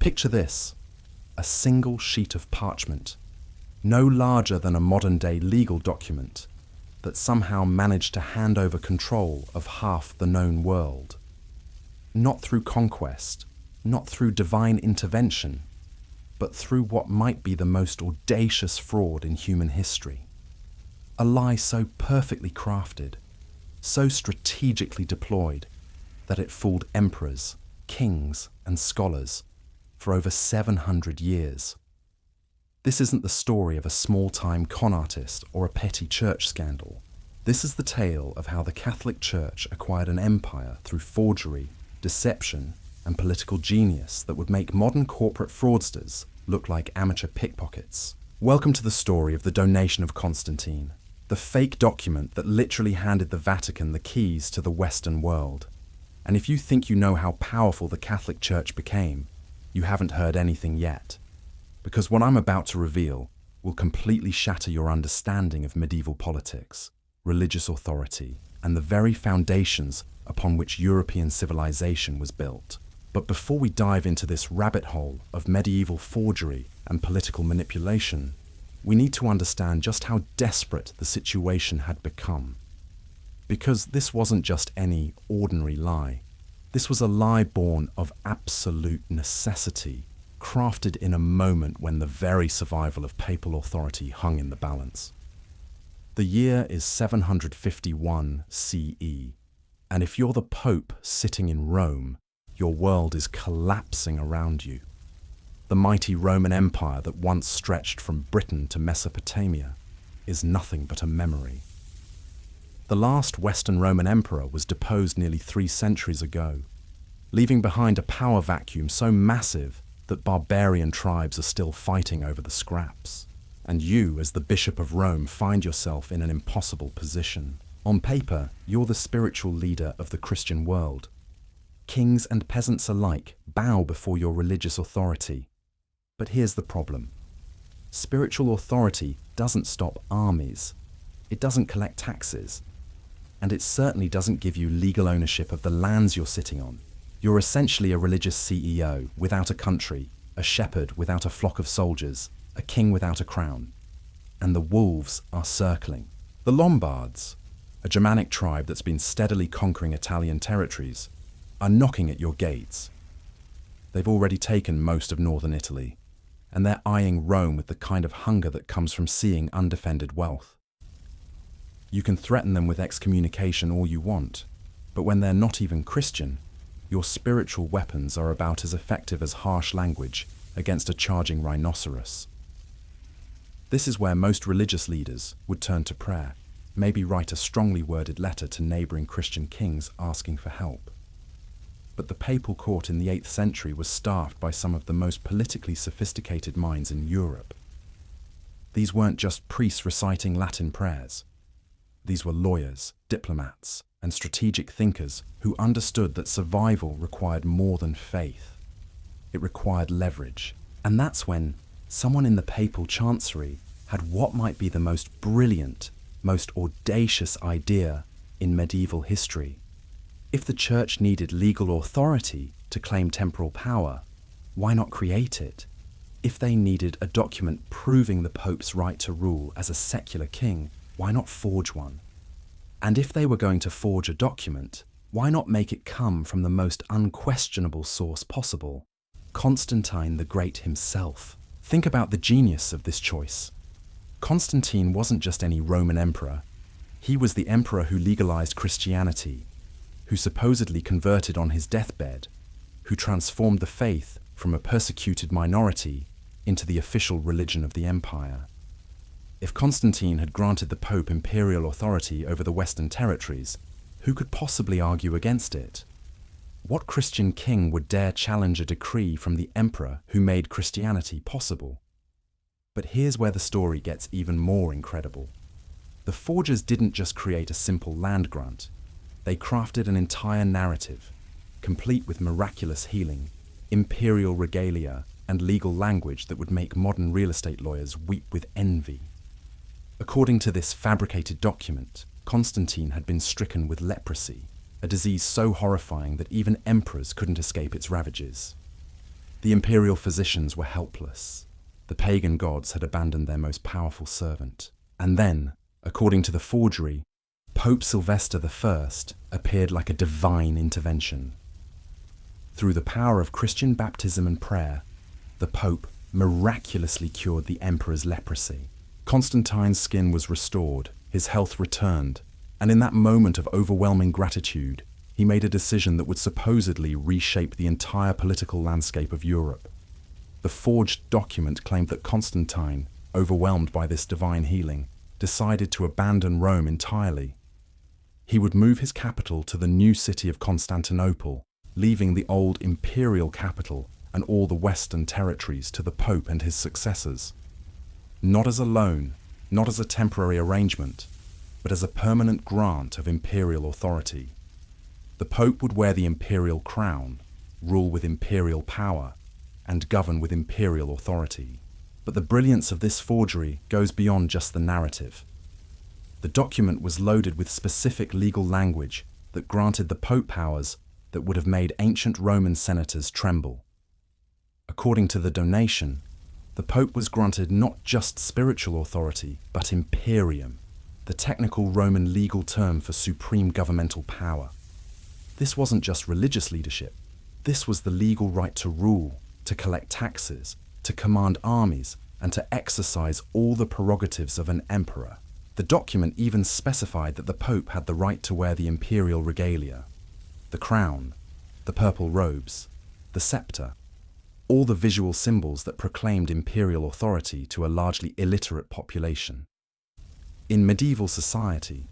Picture this: a single sheet of parchment, no larger than a modern-day legal document, that somehow managed to hand over control of half the known world. Not through conquest, not through divine intervention, but through what might be the most audacious fraud in human history. A lie so perfectly crafted, so strategically deployed, that it fooled emperors, kings, and scholars for over 700 years. This isn't the story of a small-time con artist or a petty church scandal. This is the tale of how the Catholic Church acquired an empire through forgery, deception, and political genius that would make modern corporate fraudsters look like amateur pickpockets. Welcome to the story of the donation of Constantine, the fake document that literally handed the Vatican the keys to the Western world. And if you think you know how powerful the Catholic Church became, you haven't heard anything yet. Because what I'm about to reveal will completely shatter your understanding of medieval politics, religious authority, and the very foundations upon which European civilization was built. But before we dive into this rabbit hole of medieval forgery and political manipulation, we need to understand just how desperate the situation had become. Because this wasn't just any ordinary lie. This was a lie born of absolute necessity, crafted in a moment when the very survival of papal authority hung in the balance. The year is 751 CE, and if you're the Pope sitting in Rome, your world is collapsing around you. The mighty Roman Empire that once stretched from Britain to Mesopotamia is nothing but a memory. The last Western Roman emperor was deposed nearly 3 centuries ago, leaving behind a power vacuum so massive that barbarian tribes are still fighting over the scraps. And you, as the Bishop of Rome, find yourself in an impossible position. On paper, you're the spiritual leader of the Christian world. Kings and peasants alike bow before your religious authority. But here's the problem. Spiritual authority doesn't stop armies. It doesn't collect taxes. And it certainly doesn't give you legal ownership of the lands you're sitting on. You're essentially a religious CEO without a country, a shepherd without a flock of soldiers, a king without a crown. And the wolves are circling. The Lombards, a Germanic tribe that's been steadily conquering Italian territories, are knocking at your gates. They've already taken most of northern Italy, and they're eyeing Rome with the kind of hunger that comes from seeing undefended wealth. You can threaten them with excommunication all you want, but when they're not even Christian, your spiritual weapons are about as effective as harsh language against a charging rhinoceros. This is where most religious leaders would turn to prayer, maybe write a strongly worded letter to neighboring Christian kings asking for help. But the papal court in the 8th century was staffed by some of the most politically sophisticated minds in Europe. These weren't just priests reciting Latin prayers. These were lawyers, diplomats, and strategic thinkers who understood that survival required more than faith. It required leverage. And that's when someone in the papal chancery had what might be the most brilliant, most audacious idea in medieval history. If the church needed legal authority to claim temporal power, why not create it? If they needed a document proving the Pope's right to rule as a secular king, why not forge one? And if they were going to forge a document, why not make it come from the most unquestionable source possible? Constantine the Great himself. Think about the genius of this choice. Constantine wasn't just any Roman emperor. He was the emperor who legalized Christianity, who supposedly converted on his deathbed, who transformed the faith from a persecuted minority into the official religion of the empire. If Constantine had granted the Pope imperial authority over the Western territories, who could possibly argue against it? What Christian king would dare challenge a decree from the emperor who made Christianity possible? But here's where the story gets even more incredible. The forgers didn't just create a simple land grant. They crafted an entire narrative, complete with miraculous healing, imperial regalia, and legal language that would make modern real estate lawyers weep with envy. According to this fabricated document, Constantine had been stricken with leprosy, a disease so horrifying that even emperors couldn't escape its ravages. The imperial physicians were helpless. The pagan gods had abandoned their most powerful servant. And then, according to the forgery, Pope Sylvester I appeared like a divine intervention. Through the power of Christian baptism and prayer, the Pope miraculously cured the emperor's leprosy. Constantine's skin was restored, his health returned, and in that moment of overwhelming gratitude, he made a decision that would supposedly reshape the entire political landscape of Europe. The forged document claimed that Constantine, overwhelmed by this divine healing, decided to abandon Rome entirely. He would move his capital to the new city of Constantinople, leaving the old imperial capital and all the western territories to the Pope and his successors. Not as a loan, not as a temporary arrangement, but as a permanent grant of imperial authority. The Pope would wear the imperial crown, rule with imperial power, and govern with imperial authority. But the brilliance of this forgery goes beyond just the narrative. The document was loaded with specific legal language that granted the Pope powers that would have made ancient Roman senators tremble. According to the donation, the Pope was granted not just spiritual authority, but imperium, the technical Roman legal term for supreme governmental power. This wasn't just religious leadership. This was the legal right to rule, to collect taxes, to command armies, and to exercise all the prerogatives of an emperor. The document even specified that the Pope had the right to wear the imperial regalia, the crown, the purple robes, the scepter, all the visual symbols that proclaimed imperial authority to a largely illiterate population. In medieval society,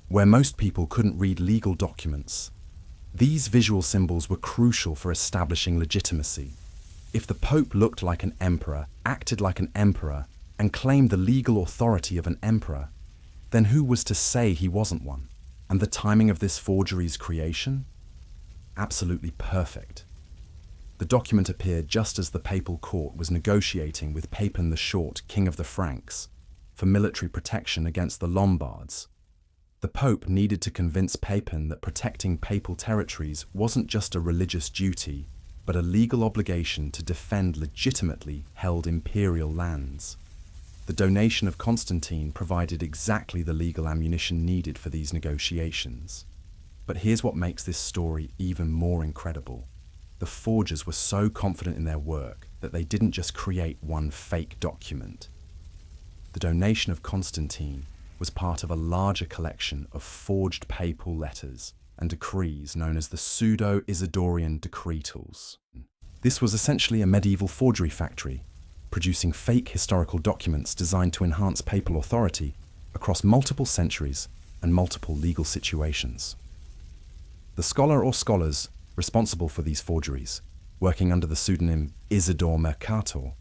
where most people couldn't read legal documents, these visual symbols were crucial for establishing legitimacy. If the Pope looked like an emperor, acted like an emperor, and claimed the legal authority of an emperor, then who was to say he wasn't one? And the timing of this forgery's creation? Absolutely perfect. The document appeared just as the papal court was negotiating with Pepin the Short, king of the Franks, for military protection against the Lombards. The Pope needed to convince Pepin that protecting papal territories wasn't just a religious duty, but a legal obligation to defend legitimately held imperial lands. The donation of Constantine provided exactly the legal ammunition needed for these negotiations. But here's what makes this story even more incredible. The forgers were so confident in their work that they didn't just create one fake document. The donation of Constantine was part of a larger collection of forged papal letters and decrees known as the Pseudo-Isidorian Decretals. This was essentially a medieval forgery factory, producing fake historical documents designed to enhance papal authority across multiple centuries and multiple legal situations. The scholar or scholars responsible for these forgeries, working under the pseudonym Isidore Mercator,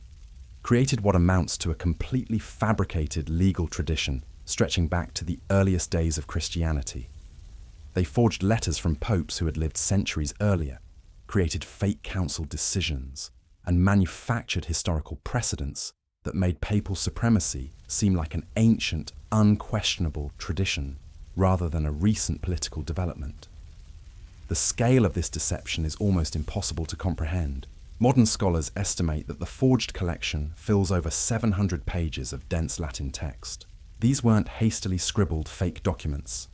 created what amounts to a completely fabricated legal tradition stretching back to the earliest days of Christianity. They forged letters from popes who had lived centuries earlier, created fake council decisions, and manufactured historical precedents that made papal supremacy seem like an ancient, unquestionable tradition rather than a recent political development. The scale of this deception is almost impossible to comprehend. Modern scholars estimate that the forged collection fills over 700 pages of dense Latin text. These weren't hastily scribbled fake documents.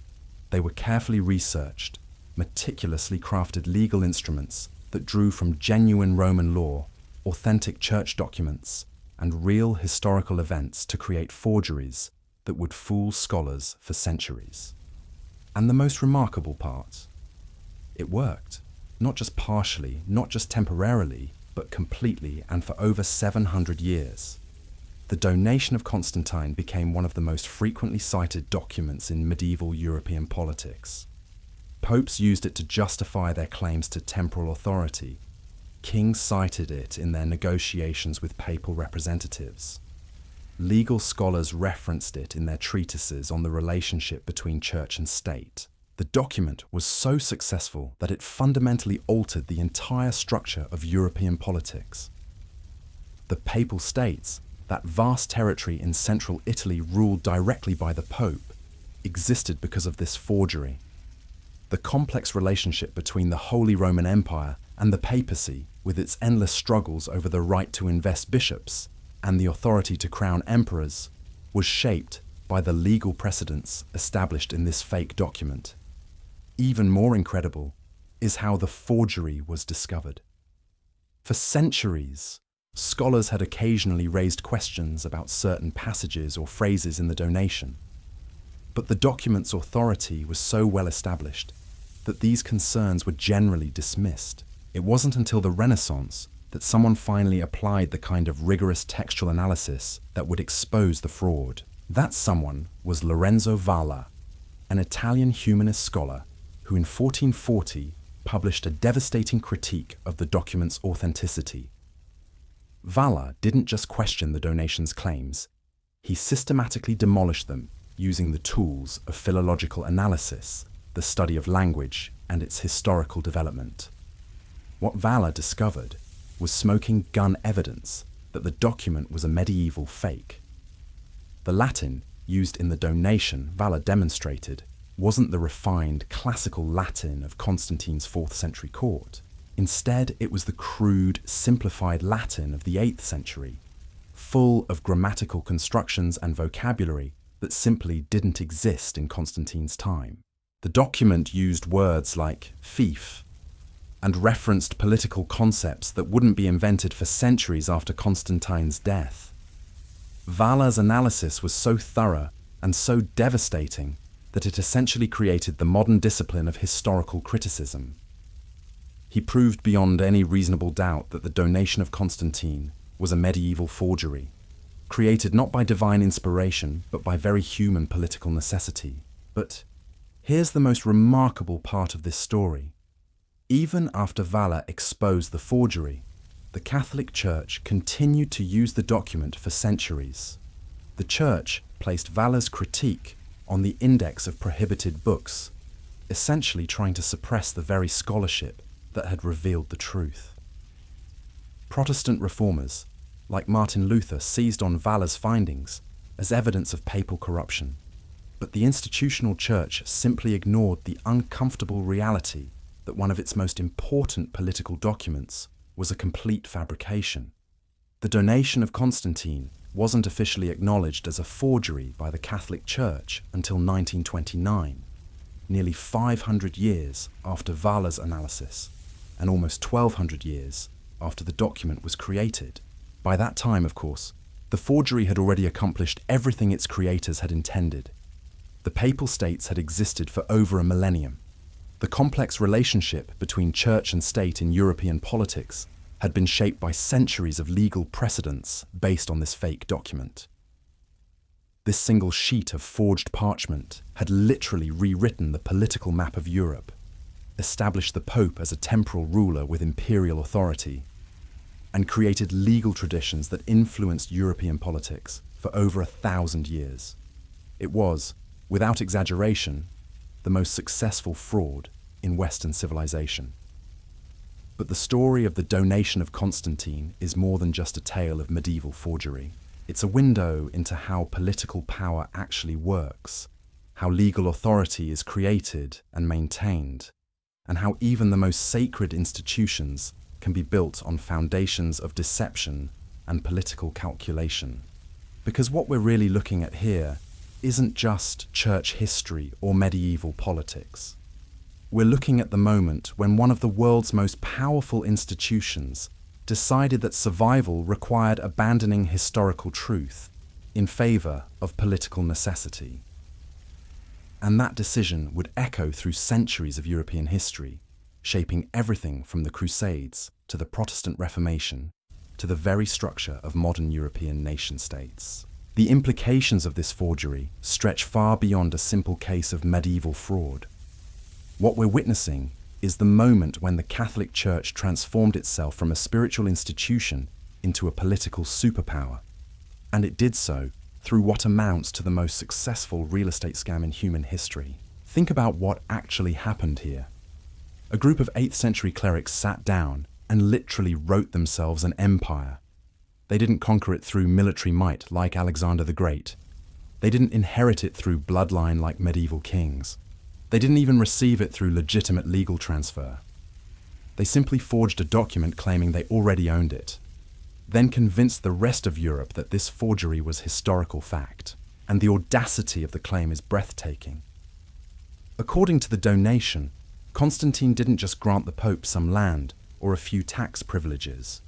They were carefully researched, meticulously crafted legal instruments that drew from genuine Roman law, authentic church documents, and real historical events to create forgeries that would fool scholars for centuries. And the most remarkable part, it worked. Not just partially, not just temporarily, but completely and for over 700 years. The donation of Constantine became one of the most frequently cited documents in medieval European politics. Popes used it to justify their claims to temporal authority. Kings cited it in their negotiations with papal representatives. Legal scholars referenced it in their treatises on the relationship between church and state. The document was so successful that it fundamentally altered the entire structure of European politics. The Papal States, that vast territory in central Italy ruled directly by the Pope, existed because of this forgery. The complex relationship between the Holy Roman Empire and the papacy with its endless struggles over the right to invest bishops and the authority to crown emperors, was shaped by the legal precedents established in this fake document. Even more incredible is how the forgery was discovered. For centuries, scholars had occasionally raised questions about certain passages or phrases in the donation, but the document's authority was so well established that these concerns were generally dismissed. It wasn't until the Renaissance that someone finally applied the kind of rigorous textual analysis that would expose the fraud. That someone was Lorenzo Valla, an Italian humanist scholar who in 1440 published a devastating critique of the document's authenticity. Valla didn't just question the donation's claims, he systematically demolished them using the tools of philological analysis, the study of language and its historical development. What Valla discovered was smoking gun evidence that the document was a medieval fake. The Latin used in the donation, Valla demonstrated, wasn't the refined classical Latin of Constantine's 4th century court. Instead, it was the crude, simplified Latin of the 8th century, full of grammatical constructions and vocabulary that simply didn't exist in Constantine's time. The document used words like fief and referenced political concepts that wouldn't be invented for centuries after Constantine's death. Valla's analysis was so thorough and so devastating that it essentially created the modern discipline of historical criticism. He proved beyond any reasonable doubt that the donation of Constantine was a medieval forgery, created not by divine inspiration, but by very human political necessity. But here's the most remarkable part of this story. Even after Valla exposed the forgery, the Catholic Church continued to use the document for centuries. The Church placed Valla's critique on the index of prohibited books, essentially trying to suppress the very scholarship that had revealed the truth. Protestant reformers, like Martin Luther, seized on Valla's findings as evidence of papal corruption, but the institutional Church simply ignored the uncomfortable reality that one of its most important political documents was a complete fabrication. The donation of Constantine wasn't officially acknowledged as a forgery by the Catholic Church until 1929, nearly 500 years after Valla's analysis, and almost 1,200 years after the document was created. By that time, of course, the forgery had already accomplished everything its creators had intended. The Papal States had existed for over a millennium. The complex relationship between church and state in European politics had been shaped by centuries of legal precedents based on this fake document. This single sheet of forged parchment had literally rewritten the political map of Europe, established the Pope as a temporal ruler with imperial authority, and created legal traditions that influenced European politics for over 1,000 years. It was, without exaggeration, the most successful fraud in Western civilization. But the story of the donation of Constantine is more than just a tale of medieval forgery. It's a window into how political power actually works, how legal authority is created and maintained, and how even the most sacred institutions can be built on foundations of deception and political calculation. Because what we're really looking at here isn't just church history or medieval politics. We're looking at the moment when one of the world's most powerful institutions decided that survival required abandoning historical truth in favor of political necessity. And that decision would echo through centuries of European history, shaping everything from the Crusades to the Protestant Reformation to the very structure of modern European nation-states. The implications of this forgery stretch far beyond a simple case of medieval fraud. What we're witnessing is the moment when the Catholic Church transformed itself from a spiritual institution into a political superpower. And it did so through what amounts to the most successful real estate scam in human history. Think about what actually happened here. A group of 8th century clerics sat down and literally wrote themselves an empire. They didn't conquer it through military might like Alexander the Great. They didn't inherit it through bloodline like medieval kings. They didn't even receive it through legitimate legal transfer. They simply forged a document claiming they already owned it, then convinced the rest of Europe that this forgery was historical fact, and the audacity of the claim is breathtaking. According to the donation, Constantine didn't just grant the Pope some land or a few tax privileges.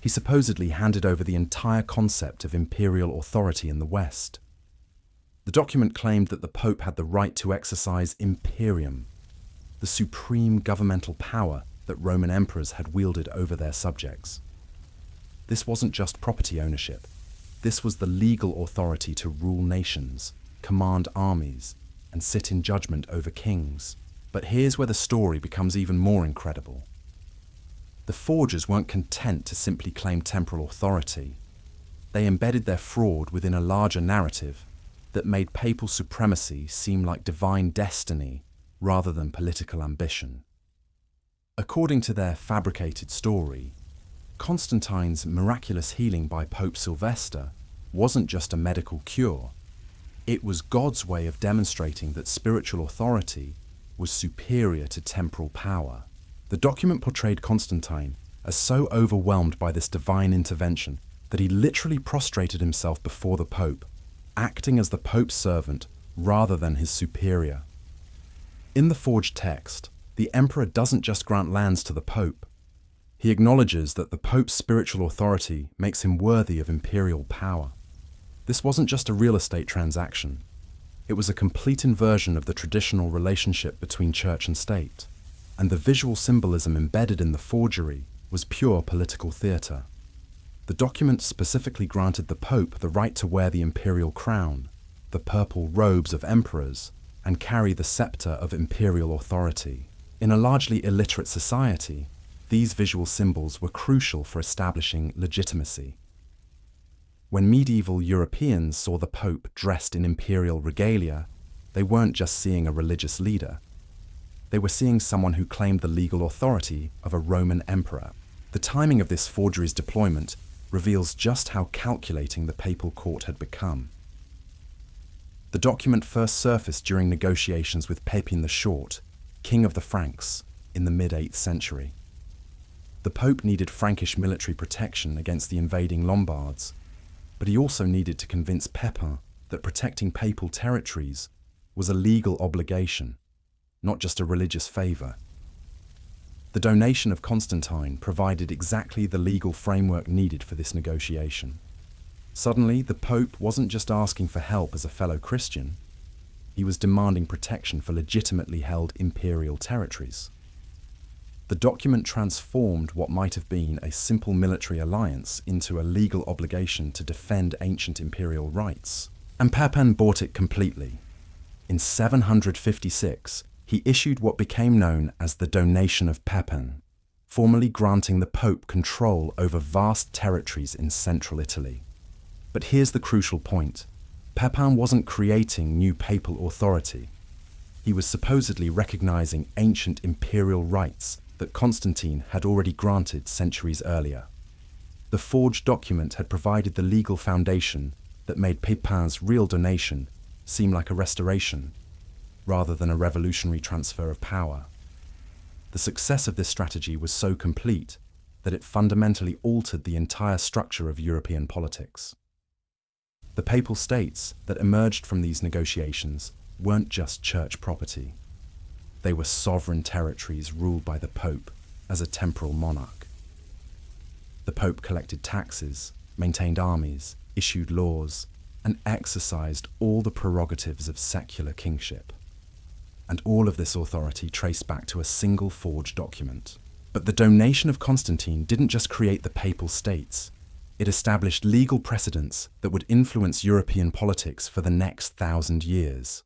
He supposedly handed over the entire concept of imperial authority in the West. The document claimed that the Pope had the right to exercise imperium, the supreme governmental power that Roman emperors had wielded over their subjects. This wasn't just property ownership. This was the legal authority to rule nations, command armies, and sit in judgment over kings. But here's where the story becomes even more incredible. The forgers weren't content to simply claim temporal authority. They embedded their fraud within a larger narrative that made papal supremacy seem like divine destiny rather than political ambition. According to their fabricated story, Constantine's miraculous healing by Pope Sylvester wasn't just a medical cure. It was God's way of demonstrating that spiritual authority was superior to temporal power. The document portrayed Constantine as so overwhelmed by this divine intervention that he literally prostrated himself before the Pope, acting as the Pope's servant rather than his superior. In the forged text, the emperor doesn't just grant lands to the Pope. He acknowledges that the Pope's spiritual authority makes him worthy of imperial power. This wasn't just a real estate transaction. It was a complete inversion of the traditional relationship between church and state, and the visual symbolism embedded in the forgery was pure political theatre. The document specifically granted the Pope the right to wear the imperial crown, the purple robes of emperors, and carry the scepter of imperial authority. In a largely illiterate society, these visual symbols were crucial for establishing legitimacy. When medieval Europeans saw the Pope dressed in imperial regalia, they weren't just seeing a religious leader. They were seeing someone who claimed the legal authority of a Roman emperor. The timing of this forgery's deployment reveals just how calculating the papal court had become. The document first surfaced during negotiations with Pepin the Short, king of the Franks, in the mid-8th century. The Pope needed Frankish military protection against the invading Lombards, but he also needed to convince Pepin that protecting papal territories was a legal obligation, not just a religious favour. The donation of Constantine provided exactly the legal framework needed for this negotiation. Suddenly, the Pope wasn't just asking for help as a fellow Christian, he was demanding protection for legitimately held imperial territories. The document transformed what might have been a simple military alliance into a legal obligation to defend ancient imperial rights. And Pepin bought it completely. In 756, he issued what became known as the Donation of Pepin, formally granting the Pope control over vast territories in central Italy. But here's the crucial point. Pepin wasn't creating new papal authority. He was supposedly recognizing ancient imperial rights that Constantine had already granted centuries earlier. The forged document had provided the legal foundation that made Pepin's real donation seem like a restoration, rather than a revolutionary transfer of power. The success of this strategy was so complete that it fundamentally altered the entire structure of European politics. The papal states that emerged from these negotiations weren't just church property. They were sovereign territories ruled by the Pope as a temporal monarch. The Pope collected taxes, maintained armies, issued laws, and exercised all the prerogatives of secular kingship. And all of this authority traced back to a single forged document. But the donation of Constantine didn't just create the papal states. It established legal precedents that would influence European politics for the next 1,000 years.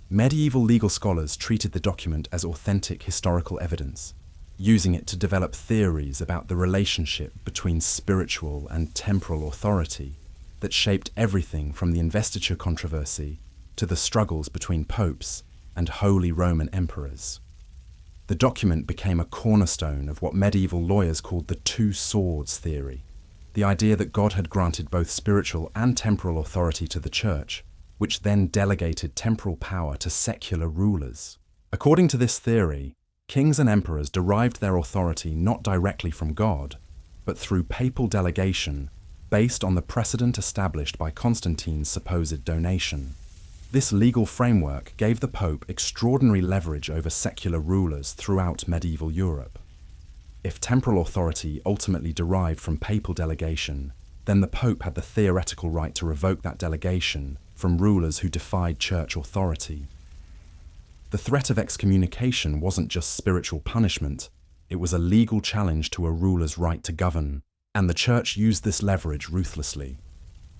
Medieval legal scholars treated the document as authentic historical evidence, using it to develop theories about the relationship between spiritual and temporal authority that shaped everything from the investiture controversy to the struggles between popes and Holy Roman emperors. The document became a cornerstone of what medieval lawyers called the two swords theory, the idea that God had granted both spiritual and temporal authority to the Church, which then delegated temporal power to secular rulers. According to this theory, Kings and emperors derived their authority not directly from God, but through papal delegation based on the precedent established by Constantine's supposed donation. This legal framework gave the Pope extraordinary leverage over secular rulers throughout medieval Europe. If temporal authority ultimately derived from papal delegation, then the Pope had the theoretical right to revoke that delegation from rulers who defied church authority. The threat of excommunication wasn't just spiritual punishment, it was a legal challenge to a ruler's right to govern, and the Church used this leverage ruthlessly.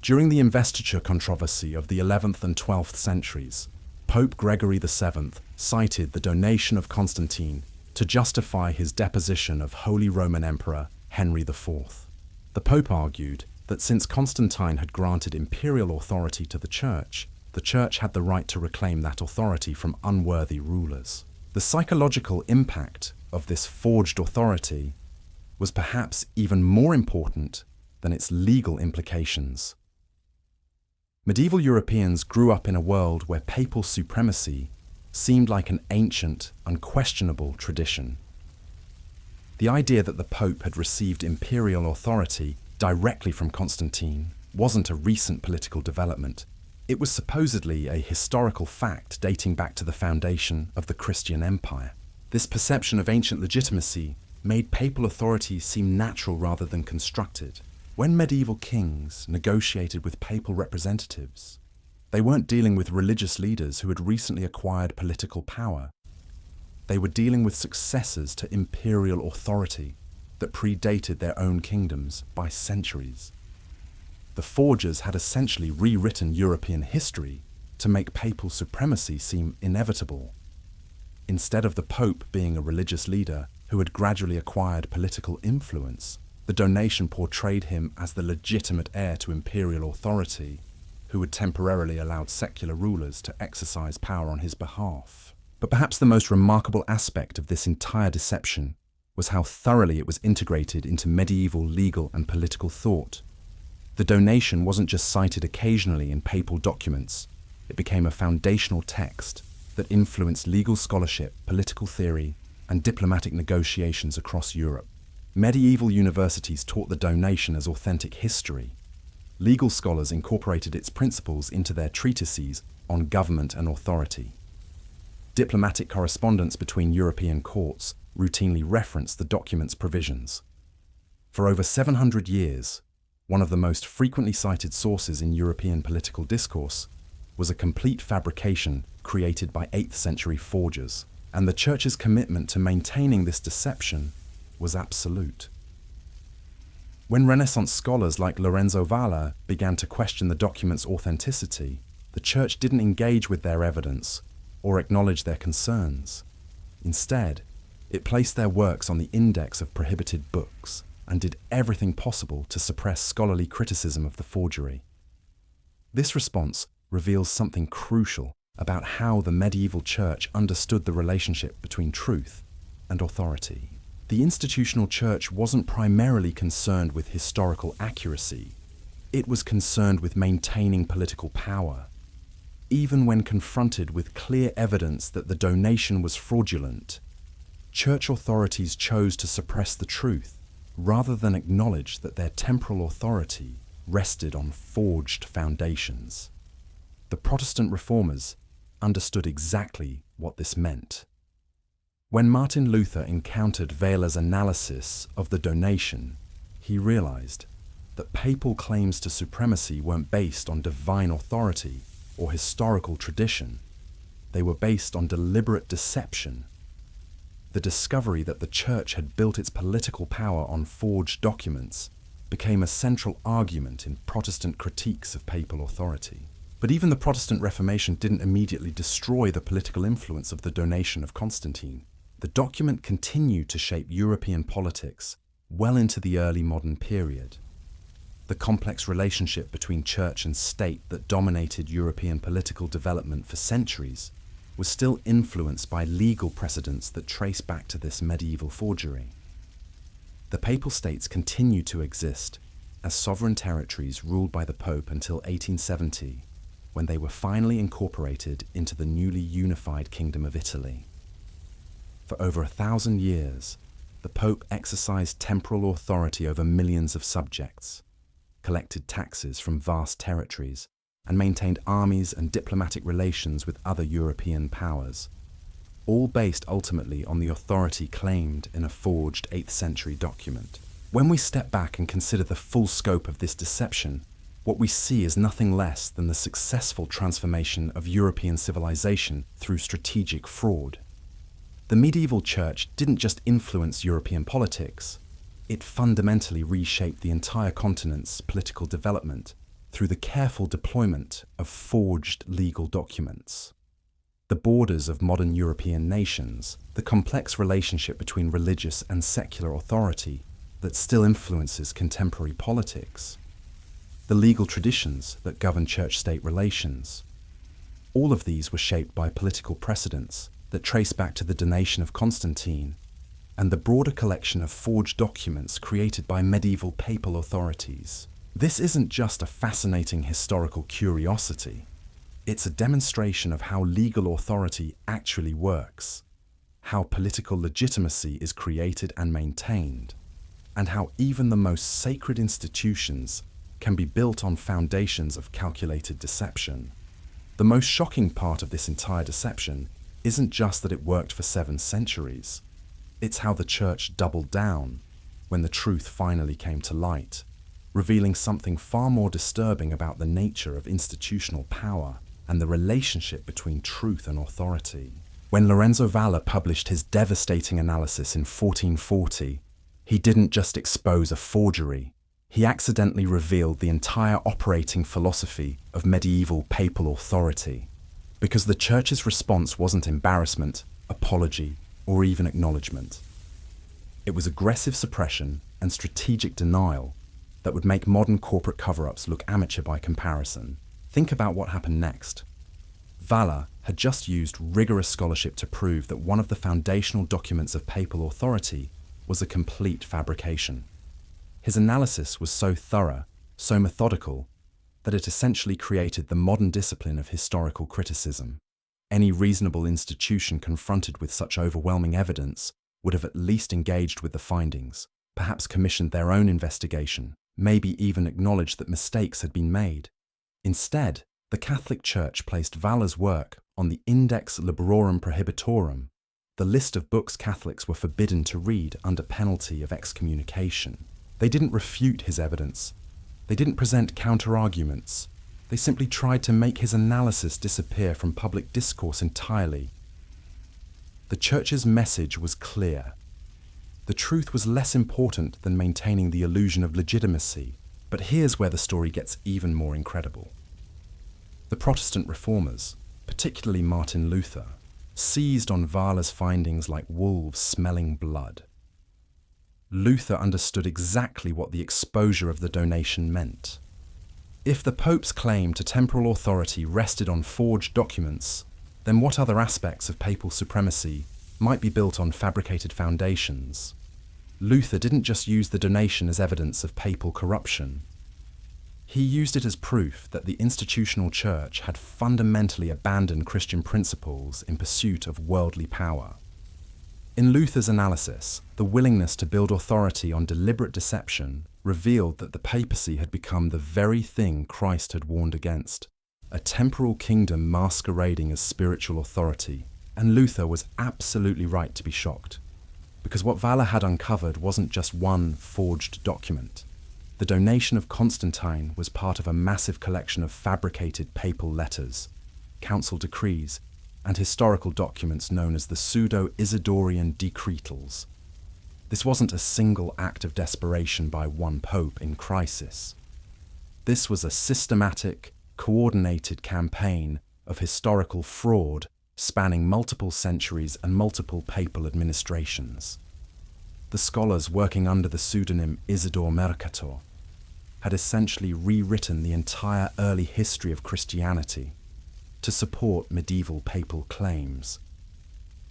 During the investiture controversy of the 11th and 12th centuries, Pope Gregory VII cited the donation of Constantine to justify his deposition of Holy Roman Emperor Henry IV. The Pope argued that since Constantine had granted imperial authority to the Church had the right to reclaim that authority from unworthy rulers. The psychological impact of this forged authority was perhaps even more important than its legal implications. Medieval Europeans grew up in a world where papal supremacy seemed like an ancient, unquestionable tradition. The idea that the Pope had received imperial authority directly from Constantine wasn't a recent political development. It was supposedly a historical fact dating back to the foundation of the Christian Empire. This perception of ancient legitimacy made papal authority seem natural rather than constructed. When medieval kings negotiated with papal representatives, they weren't dealing with religious leaders who had recently acquired political power. They were dealing with successors to imperial authority that predated their own kingdoms by centuries. The forgers had essentially rewritten European history to make papal supremacy seem inevitable. Instead of the Pope being a religious leader who had gradually acquired political influence, the donation portrayed him as the legitimate heir to imperial authority, who had temporarily allowed secular rulers to exercise power on his behalf. But perhaps the most remarkable aspect of this entire deception was how thoroughly it was integrated into medieval legal and political thought. The donation wasn't just cited occasionally in papal documents, it became a foundational text that influenced legal scholarship, political theory, and diplomatic negotiations across Europe. Medieval universities taught the donation as authentic history. Legal scholars incorporated its principles into their treatises on government and authority. Diplomatic correspondence between European courts routinely referenced the document's provisions. For over 700 years, one of the most frequently cited sources in European political discourse was a complete fabrication created by 8th century forgers, and the Church's commitment to maintaining this deception was absolute. When Renaissance scholars like Lorenzo Valla began to question the document's authenticity, the Church didn't engage with their evidence or acknowledge their concerns. Instead, it placed their works on the index of prohibited books and did everything possible to suppress scholarly criticism of the forgery. This response reveals something crucial about how the medieval Church understood the relationship between truth and authority. The institutional Church wasn't primarily concerned with historical accuracy. It was concerned with maintaining political power. Even when confronted with clear evidence that the donation was fraudulent, Church authorities chose to suppress the truth rather than acknowledge that their temporal authority rested on forged foundations. The Protestant reformers understood exactly what this meant. When Martin Luther encountered Valla's analysis of the donation, he realized that papal claims to supremacy weren't based on divine authority or historical tradition. They were based on deliberate deception. The discovery that the Church had built its political power on forged documents became a central argument in Protestant critiques of papal authority. But even the Protestant Reformation didn't immediately destroy the political influence of the donation of Constantine. The document continued to shape European politics well into the early modern period. The complex relationship between church and state that dominated European political development for centuries was still influenced by legal precedents that trace back to this medieval forgery. The Papal States continued to exist as sovereign territories ruled by the Pope until 1870, when they were finally incorporated into the newly unified Kingdom of Italy. For over 1,000 years, the Pope exercised temporal authority over millions of subjects, collected taxes from vast territories, and maintained armies and diplomatic relations with other European powers, all based ultimately on the authority claimed in a forged 8th century document. When we step back and consider the full scope of this deception, what we see is nothing less than the successful transformation of European civilization through strategic fraud. The medieval church didn't just influence European politics, it fundamentally reshaped the entire continent's political development through the careful deployment of forged legal documents. The borders of modern European nations, the complex relationship between religious and secular authority that still influences contemporary politics, the legal traditions that govern church-state relations. All of these were shaped by political precedents that trace back to the donation of Constantine and the broader collection of forged documents created by medieval papal authorities. This isn't just a fascinating historical curiosity. It's a demonstration of how legal authority actually works, how political legitimacy is created and maintained, and how even the most sacred institutions can be built on foundations of calculated deception. The most shocking part of this entire deception isn't just that it worked for 7 centuries. It's how the church doubled down when the truth finally came to light, revealing something far more disturbing about the nature of institutional power and the relationship between truth and authority. When Lorenzo Valla published his devastating analysis in 1440, he didn't just expose a forgery, he accidentally revealed the entire operating philosophy of medieval papal authority. Because the church's response wasn't embarrassment, apology, or even acknowledgement. It was aggressive suppression and strategic denial that would make modern corporate cover-ups look amateur by comparison. Think about what happened next. Valla had just used rigorous scholarship to prove that one of the foundational documents of papal authority was a complete fabrication. His analysis was so thorough, so methodical, that it essentially created the modern discipline of historical criticism. Any reasonable institution confronted with such overwhelming evidence would have at least engaged with the findings, perhaps commissioned their own investigation, maybe even acknowledged that mistakes had been made. Instead, the Catholic Church placed Valla's work on the Index Librorum Prohibitorum, the list of books Catholics were forbidden to read under penalty of excommunication. They didn't refute his evidence. They didn't present counter-arguments. They simply tried to make his analysis disappear from public discourse entirely. The Church's message was clear. The truth was less important than maintaining the illusion of legitimacy. But here's where the story gets even more incredible. The Protestant reformers, particularly Martin Luther, seized on Valla's findings like wolves smelling blood. Luther understood exactly what the exposure of the donation meant. If the Pope's claim to temporal authority rested on forged documents, then what other aspects of papal supremacy might be built on fabricated foundations? Luther didn't just use the donation as evidence of papal corruption. He used it as proof that the institutional church had fundamentally abandoned Christian principles in pursuit of worldly power. In Luther's analysis, the willingness to build authority on deliberate deception revealed that the papacy had become the very thing Christ had warned against, a temporal kingdom masquerading as spiritual authority, and Luther was absolutely right to be shocked. Because what Valla had uncovered wasn't just one forged document. The donation of Constantine was part of a massive collection of fabricated papal letters, council decrees, and historical documents known as the pseudo-Isidorian decretals. This wasn't a single act of desperation by one pope in crisis. This was a systematic, coordinated campaign of historical fraud spanning multiple centuries and multiple papal administrations. The scholars working under the pseudonym Isidore Mercator had essentially rewritten the entire early history of Christianity to support medieval papal claims.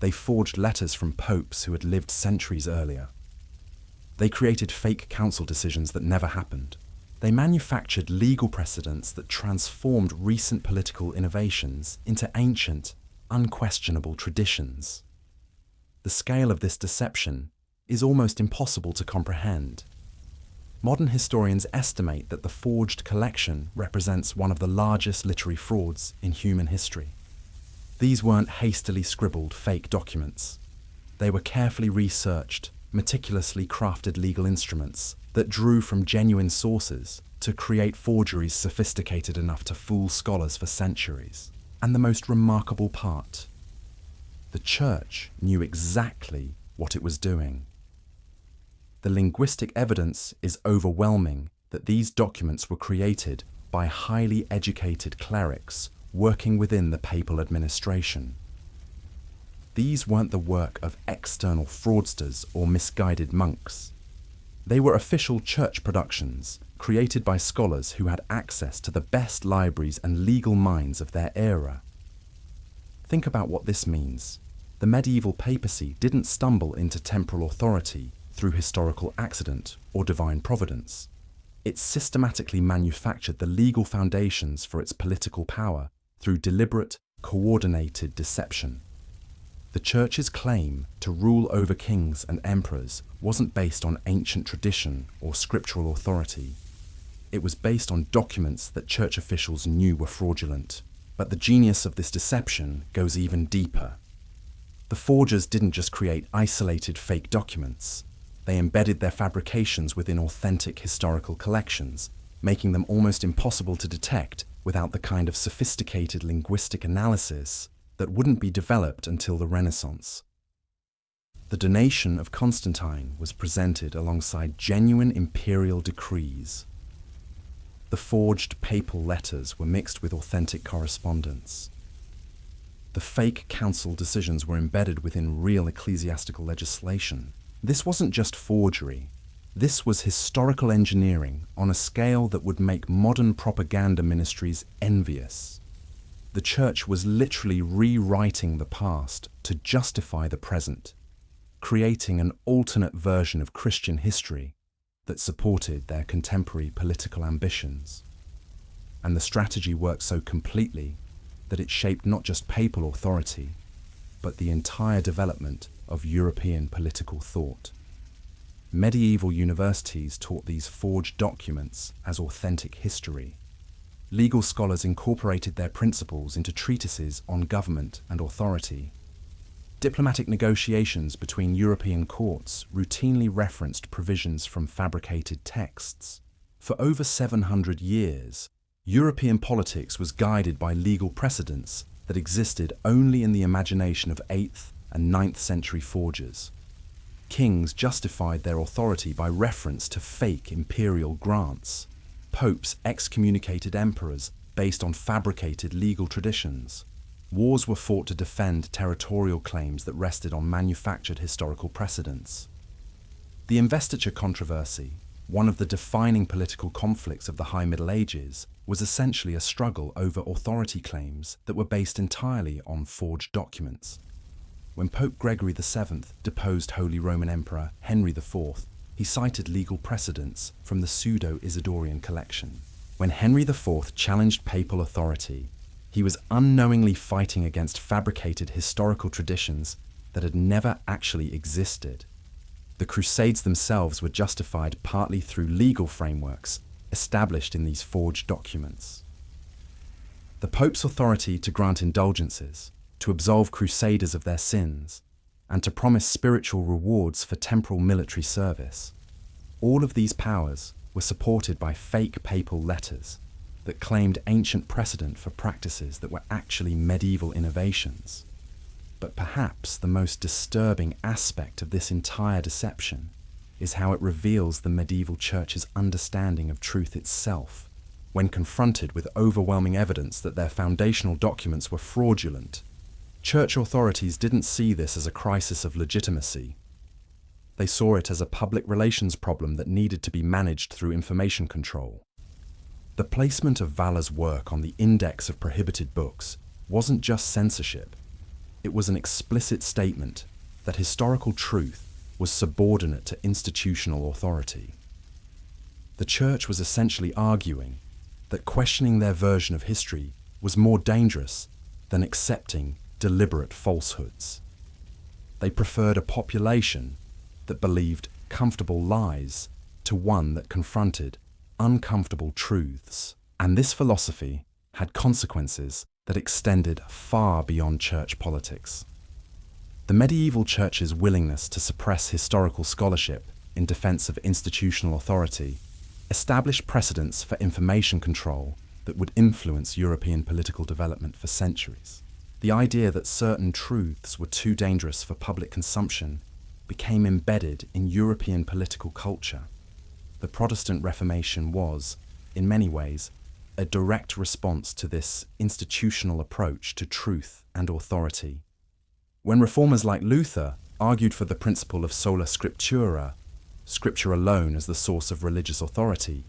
They forged letters from popes who had lived centuries earlier. They created fake council decisions that never happened. They manufactured legal precedents that transformed recent political innovations into ancient, unquestionable traditions. the scale of this deception is almost impossible to comprehend. Modern historians estimate that the forged collection represents one of the largest literary frauds in human history. These weren't hastily scribbled fake documents. They were carefully researched, meticulously crafted legal instruments that drew from genuine sources to create forgeries sophisticated enough to fool scholars for centuries. And the most remarkable part, the Church knew exactly what it was doing. The linguistic evidence is overwhelming that these documents were created by highly educated clerics working within the papal administration. These weren't the work of external fraudsters or misguided monks. They were official church productions created by scholars who had access to the best libraries and legal minds of their era. Think about what this means. The medieval papacy didn't stumble into temporal authority through historical accident or divine providence. It systematically manufactured the legal foundations for its political power through deliberate, coordinated deception. The Church's claim to rule over kings and emperors wasn't based on ancient tradition or scriptural authority. It was based on documents that church officials knew were fraudulent. But the genius of this deception goes even deeper. The forgers didn't just create isolated fake documents. They embedded their fabrications within authentic historical collections, making them almost impossible to detect without the kind of sophisticated linguistic analysis that wouldn't be developed until the Renaissance. The donation of Constantine was presented alongside genuine imperial decrees. The forged papal letters were mixed with authentic correspondence. The fake council decisions were embedded within real ecclesiastical legislation. This wasn't just forgery. This was historical engineering on a scale that would make modern propaganda ministries envious. The Church was literally rewriting the past to justify the present, creating an alternate version of Christian history that supported their contemporary political ambitions. And the strategy worked so completely that it shaped not just papal authority, but the entire development of European political thought. Medieval universities taught these forged documents as authentic history. Legal scholars incorporated their principles into treatises on government and authority. Diplomatic negotiations between European courts routinely referenced provisions from fabricated texts. For over 700 years, European politics was guided by legal precedents that existed only in the imagination of 8th and 9th century forgers. Kings justified their authority by reference to fake imperial grants. Popes excommunicated emperors based on fabricated legal traditions. Wars were fought to defend territorial claims that rested on manufactured historical precedents. The investiture controversy, one of the defining political conflicts of the High Middle Ages, was essentially a struggle over authority claims that were based entirely on forged documents. When Pope Gregory VII deposed Holy Roman Emperor Henry IV, he cited legal precedents from the pseudo-Isidorian collection. When Henry IV challenged papal authority, he was unknowingly fighting against fabricated historical traditions that had never actually existed. The Crusades themselves were justified partly through legal frameworks established in these forged documents. The Pope's authority to grant indulgences, to absolve crusaders of their sins, and to promise spiritual rewards for temporal military service. All of these powers were supported by fake papal letters that claimed ancient precedent for practices that were actually medieval innovations. But perhaps the most disturbing aspect of this entire deception is how it reveals the medieval church's understanding of truth itself when confronted with overwhelming evidence that their foundational documents were fraudulent. Church authorities didn't see this as a crisis of legitimacy. They saw it as a public relations problem that needed to be managed through information control. The placement of Valla's work on the Index of Prohibited Books wasn't just censorship. It was an explicit statement that historical truth was subordinate to institutional authority. The Church was essentially arguing that questioning their version of history was more dangerous than accepting deliberate falsehoods. They preferred a population that believed comfortable lies to one that confronted uncomfortable truths. And this philosophy had consequences that extended far beyond church politics. The medieval church's willingness to suppress historical scholarship in defense of institutional authority established precedents for information control that would influence European political development for centuries. The idea that certain truths were too dangerous for public consumption became embedded in European political culture. The Protestant Reformation was, in many ways, a direct response to this institutional approach to truth and authority. When reformers like Luther argued for the principle of sola scriptura, Scripture alone as the source of religious authority,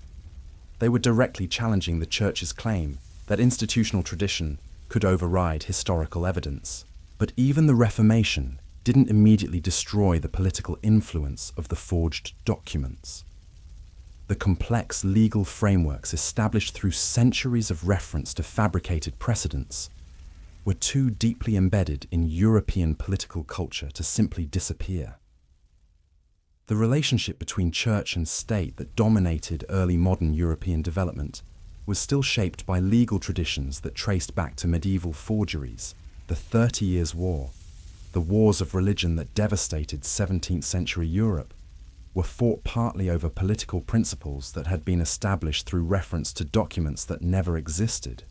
they were directly challenging the Church's claim that institutional tradition could override historical evidence. But even the Reformation didn't immediately destroy the political influence of the forged documents. The complex legal frameworks established through centuries of reference to fabricated precedents were too deeply embedded in European political culture to simply disappear. The relationship between church and state that dominated early modern European development was still shaped by legal traditions that traced back to medieval forgeries, the 30 Years' War, the wars of religion that devastated 17th century Europe, were fought partly over political principles that had been established through reference to documents that never existed.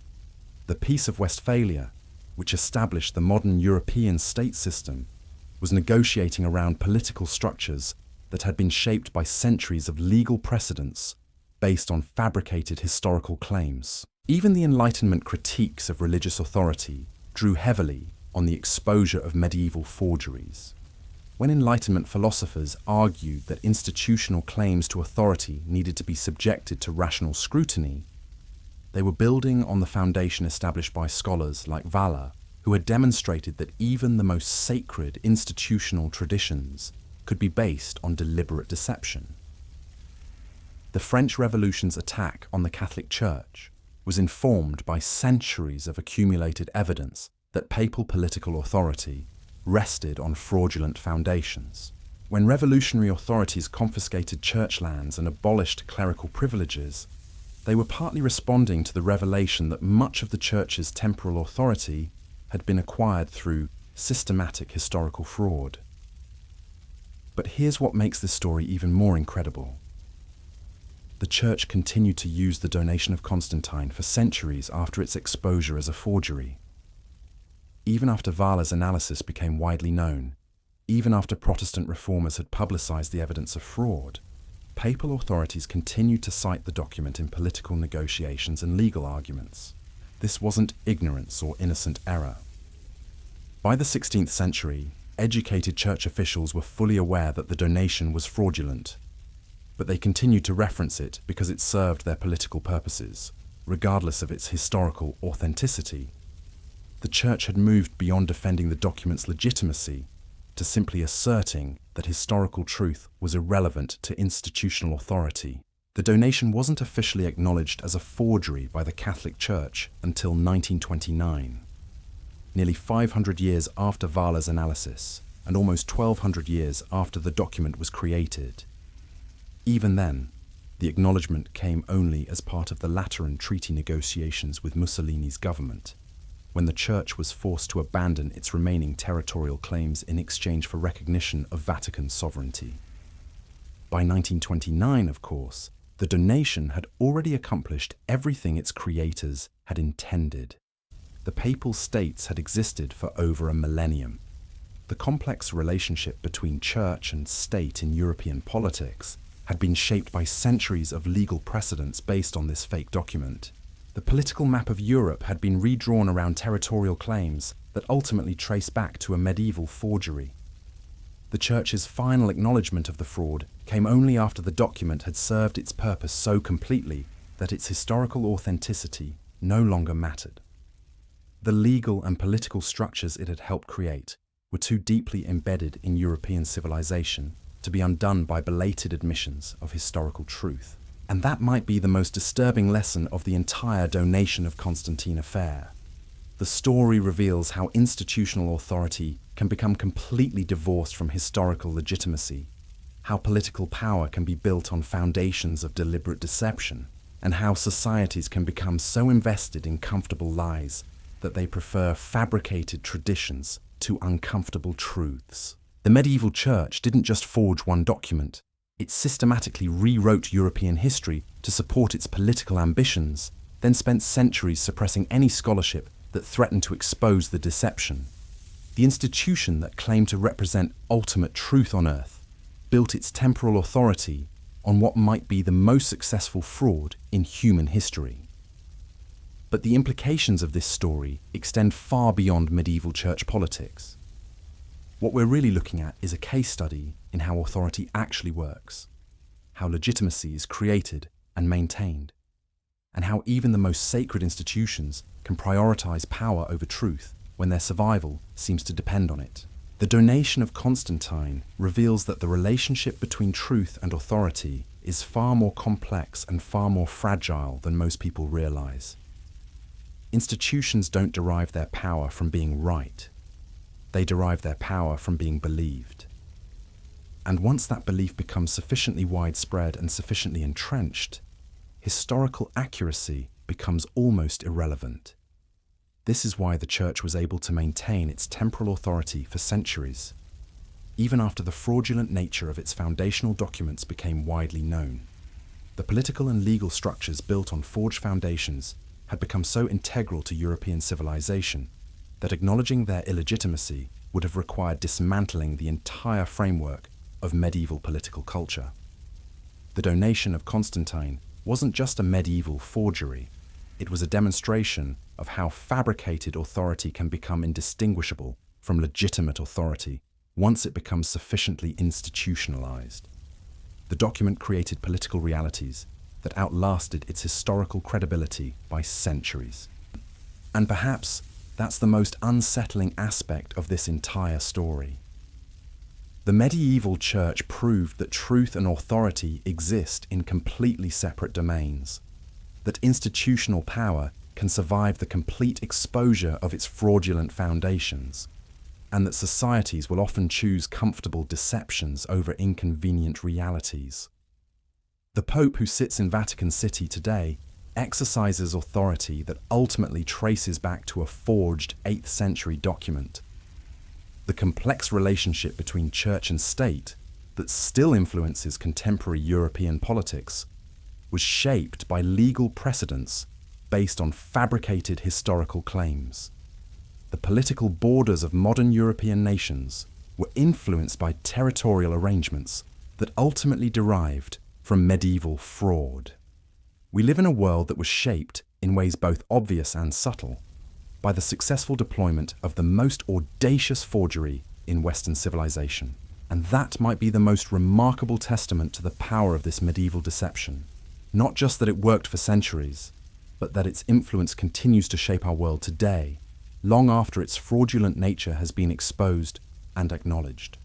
The Peace of Westphalia, which established the modern European state system, was negotiating around political structures that had been shaped by centuries of legal precedents based on fabricated historical claims. Even the Enlightenment critiques of religious authority drew heavily on the exposure of medieval forgeries. When Enlightenment philosophers argued that institutional claims to authority needed to be subjected to rational scrutiny, they were building on the foundation established by scholars like Valla, who had demonstrated that even the most sacred institutional traditions could be based on deliberate deception. The French Revolution's attack on the Catholic Church was informed by centuries of accumulated evidence that papal political authority rested on fraudulent foundations. When revolutionary authorities confiscated church lands and abolished clerical privileges, they were partly responding to the revelation that much of the Church's temporal authority had been acquired through systematic historical fraud. But here's what makes this story even more incredible. The Church continued to use the donation of Constantine for centuries after its exposure as a forgery. Even after Valla's analysis became widely known, even after Protestant reformers had publicized the evidence of fraud, papal authorities continued to cite the document in political negotiations and legal arguments. This wasn't ignorance or innocent error. By the 16th century, educated church officials were fully aware that the donation was fraudulent, but they continued to reference it because it served their political purposes, regardless of its historical authenticity. The Church had moved beyond defending the document's legitimacy to simply asserting that historical truth was irrelevant to institutional authority. The donation wasn't officially acknowledged as a forgery by the Catholic Church until 1929. Nearly 500 years after Valla's analysis, and almost 1,200 years after the document was created. Even then, the acknowledgement came only as part of the Lateran Treaty negotiations with Mussolini's government, when the Church was forced to abandon its remaining territorial claims in exchange for recognition of Vatican sovereignty. By 1929, of course, the donation had already accomplished everything its creators had intended. The Papal States had existed for over a millennium. The complex relationship between church and state in European politics had been shaped by centuries of legal precedents based on this fake document. The political map of Europe had been redrawn around territorial claims that ultimately trace back to a medieval forgery. The Church's final acknowledgement of the fraud came only after the document had served its purpose so completely that its historical authenticity no longer mattered. The legal and political structures it had helped create were too deeply embedded in European civilization to be undone by belated admissions of historical truth. And that might be the most disturbing lesson of the entire donation of Constantine affair. The The story reveals how institutional authority can become completely divorced from historical legitimacy, how political power can be built on foundations of deliberate deception, and how societies can become so invested in comfortable lies that they prefer fabricated traditions to uncomfortable truths. The medieval church didn't just forge one document, it systematically rewrote European history to support its political ambitions, then spent centuries suppressing any scholarship that threatened to expose the deception. The institution that claimed to represent ultimate truth on earth built its temporal authority on what might be the most successful fraud in human history. But the implications of this story extend far beyond medieval church politics. What we're really looking at is a case study in how authority actually works, how legitimacy is created and maintained, and how even the most sacred institutions can prioritize power over truth when their survival seems to depend on it. The donation of Constantine reveals that the relationship between truth and authority is far more complex and far more fragile than most people realize. Institutions don't derive their power from being right. They derive their power from being believed. And once that belief becomes sufficiently widespread and sufficiently entrenched, historical accuracy becomes almost irrelevant. This is why the Church was able to maintain its temporal authority for centuries, even after the fraudulent nature of its foundational documents became widely known. The political and legal structures built on forged foundations had become so integral to European civilization that acknowledging their illegitimacy would have required dismantling the entire framework of medieval political culture. The donation of Constantine wasn't just a medieval forgery, it was a demonstration of how fabricated authority can become indistinguishable from legitimate authority once it becomes sufficiently institutionalized. The document created political realities that outlasted its historical credibility by centuries. And perhaps that's the most unsettling aspect of this entire story. The medieval church proved that truth and authority exist in completely separate domains, that institutional power can survive the complete exposure of its fraudulent foundations, and that societies will often choose comfortable deceptions over inconvenient realities. The Pope who sits in Vatican City today exercises authority that ultimately traces back to a forged 8th century document. The complex relationship between church and state that still influences contemporary European politics was shaped by legal precedents based on fabricated historical claims. The political borders of modern European nations were influenced by territorial arrangements that ultimately derived from medieval fraud. We live in a world that was shaped, in ways both obvious and subtle, by the successful deployment of the most audacious forgery in Western civilization. And that might be the most remarkable testament to the power of this medieval deception. Not just that it worked for centuries, but that its influence continues to shape our world today, long after its fraudulent nature has been exposed and acknowledged.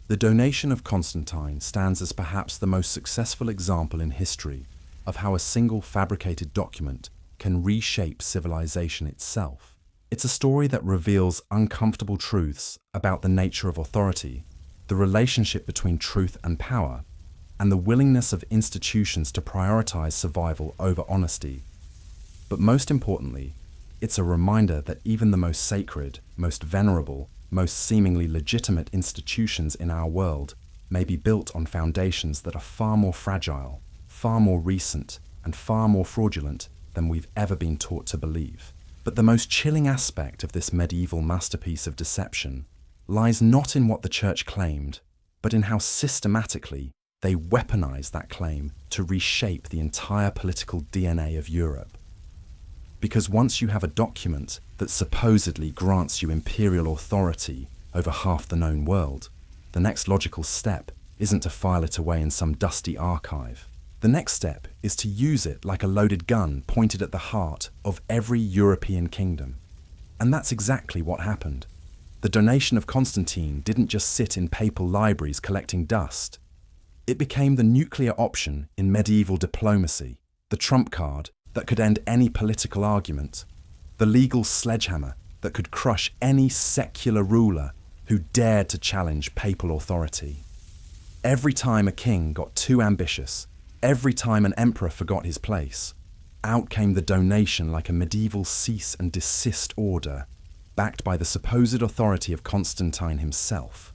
The donation of Constantine stands as perhaps the most successful example in history of how a single fabricated document can reshape civilization itself. It's a story that reveals uncomfortable truths about the nature of authority, the relationship between truth and power, and the willingness of institutions to prioritize survival over honesty. But most importantly, it's a reminder that even the most sacred, most venerable, most seemingly legitimate institutions in our world may be built on foundations that are far more fragile, far more recent, and far more fraudulent than we've ever been taught to believe. But the most chilling aspect of this medieval masterpiece of deception lies not in what the church claimed, but in how systematically they weaponized that claim to reshape the entire political DNA of Europe. Because once you have a document that supposedly grants you imperial authority over half the known world, the next logical step isn't to file it away in some dusty archive. The next step is to use it like a loaded gun pointed at the heart of every European kingdom. And that's exactly what happened. The donation of Constantine didn't just sit in papal libraries collecting dust. It became the nuclear option in medieval diplomacy, the trump card that could end any political argument, the legal sledgehammer that could crush any secular ruler who dared to challenge papal authority. Every time a king got too ambitious, every time an emperor forgot his place, out came the donation like a medieval cease and desist order, backed by the supposed authority of Constantine himself.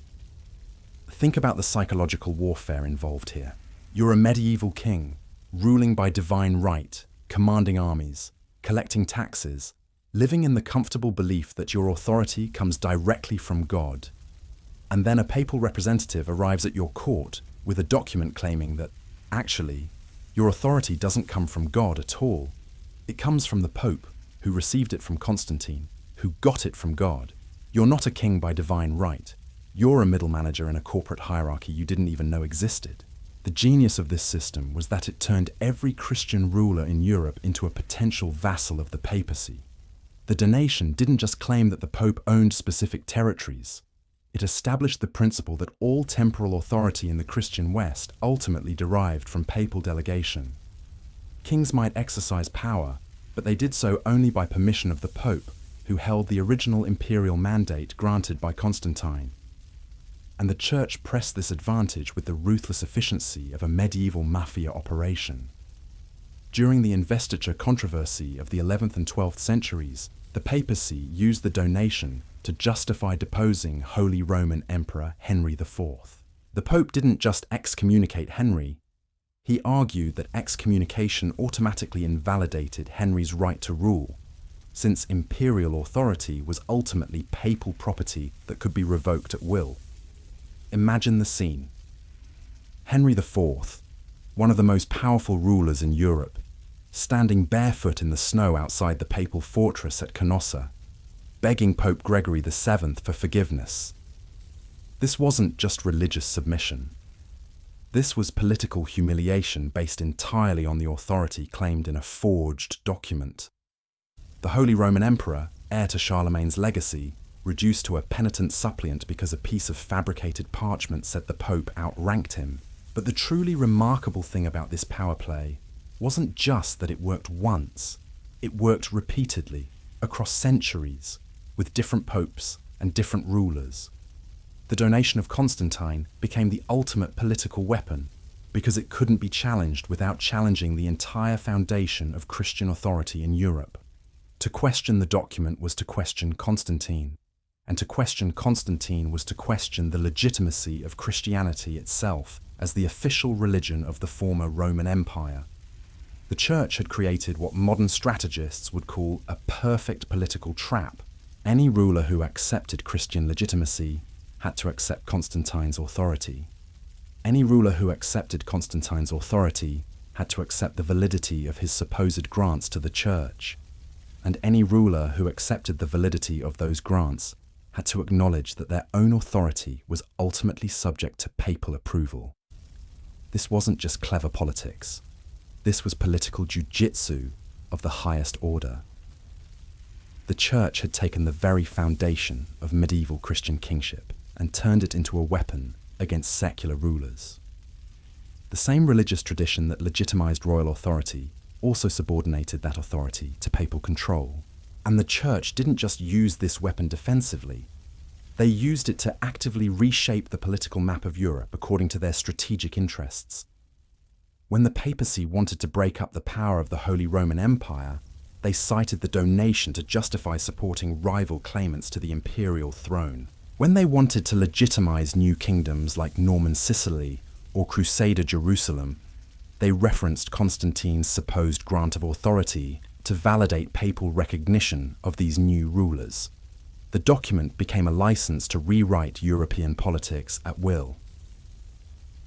Think about the psychological warfare involved here. You're a medieval king, ruling by divine right, commanding armies, collecting taxes, living in the comfortable belief that your authority comes directly from God. And then a papal representative arrives at your court with a document claiming that, actually, your authority doesn't come from God at all. It comes from the Pope, who received it from Constantine, who got it from God. You're not a king by divine right. You're a middle manager in a corporate hierarchy you didn't even know existed. The genius of this system was that it turned every Christian ruler in Europe into a potential vassal of the papacy. The donation didn't just claim that the Pope owned specific territories. It established the principle that all temporal authority in the Christian West ultimately derived from papal delegation. Kings might exercise power, but they did so only by permission of the Pope, who held the original imperial mandate granted by Constantine. And the Church pressed this advantage with the ruthless efficiency of a medieval mafia operation. During the investiture controversy of the 11th and 12th centuries, the papacy used the donation to justify deposing Holy Roman Emperor Henry IV. The Pope didn't just excommunicate Henry, he argued that excommunication automatically invalidated Henry's right to rule, since imperial authority was ultimately papal property that could be revoked at will. Imagine the scene. Henry IV, one of the most powerful rulers in Europe, standing barefoot in the snow outside the papal fortress at Canossa, begging Pope Gregory VII for forgiveness. This wasn't just religious submission. This was political humiliation based entirely on the authority claimed in a forged document. The Holy Roman Emperor, heir to Charlemagne's legacy, reduced to a penitent suppliant because a piece of fabricated parchment said the Pope outranked him. But the truly remarkable thing about this power play wasn't just that it worked once. It worked repeatedly, across centuries, with different popes and different rulers. The donation of Constantine became the ultimate political weapon because it couldn't be challenged without challenging the entire foundation of Christian authority in Europe. To question the document was to question Constantine, and to question Constantine was to question the legitimacy of Christianity itself as the official religion of the former Roman Empire. The Church had created what modern strategists would call a perfect political trap. Any ruler who accepted Christian legitimacy had to accept Constantine's authority. Any ruler who accepted Constantine's authority had to accept the validity of his supposed grants to the Church. And any ruler who accepted the validity of those grants had to acknowledge that their own authority was ultimately subject to papal approval. This wasn't just clever politics. This was political jiu-jitsu of the highest order. The Church had taken the very foundation of medieval Christian kingship and turned it into a weapon against secular rulers. The same religious tradition that legitimized royal authority also subordinated that authority to papal control. And the Church didn't just use this weapon defensively. They used it to actively reshape the political map of Europe according to their strategic interests. When the papacy wanted to break up the power of the Holy Roman Empire, they cited the donation to justify supporting rival claimants to the imperial throne. When they wanted to legitimize new kingdoms like Norman Sicily or Crusader Jerusalem, they referenced Constantine's supposed grant of authority to validate papal recognition of these new rulers. The document became a license to rewrite European politics at will.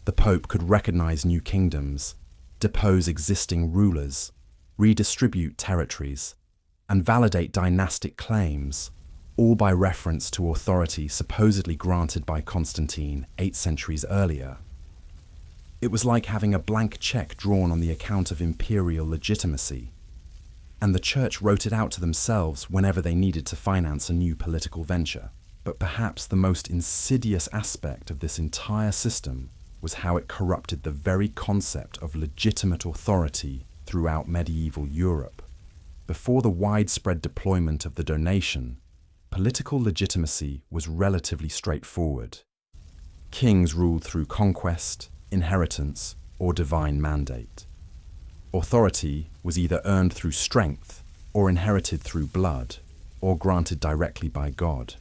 The Pope could recognize new kingdoms, depose existing rulers, redistribute territories, and validate dynastic claims, all by reference to authority supposedly granted by Constantine 8 centuries earlier. It was like having a blank check drawn on the account of imperial legitimacy, and the Church wrote it out to themselves whenever they needed to finance a new political venture. But perhaps the most insidious aspect of this entire system was how it corrupted the very concept of legitimate authority throughout medieval Europe. Before the widespread deployment of the donation, Political legitimacy was relatively straightforward. Kings ruled through conquest, inheritance, or divine mandate. Authority was either earned through strength, or inherited through blood, or granted directly by God.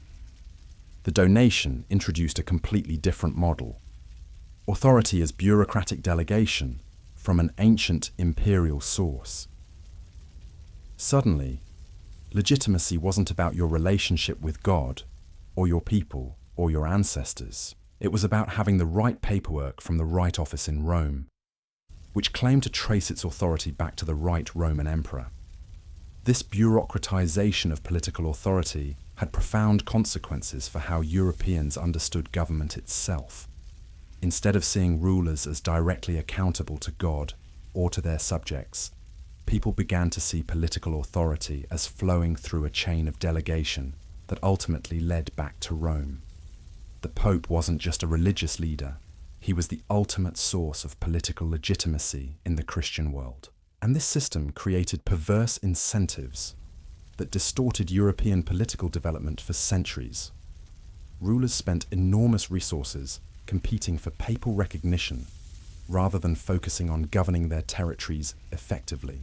The donation introduced a completely different model. Authority as bureaucratic delegation from an ancient imperial source. Suddenly, legitimacy wasn't about your relationship with God, or your people, or your ancestors. It was about having the right paperwork from the right office in Rome, which claimed to trace its authority back to the right Roman emperor. This bureaucratization of political authority had profound consequences for how Europeans understood government itself. Instead of seeing rulers as directly accountable to God or to their subjects, people began to see political authority as flowing through a chain of delegation that ultimately led back to Rome. The Pope wasn't just a religious leader, he was the ultimate source of political legitimacy in the Christian world. And this system created perverse incentives that distorted European political development for centuries. Rulers spent enormous resources competing for papal recognition rather than focusing on governing their territories effectively.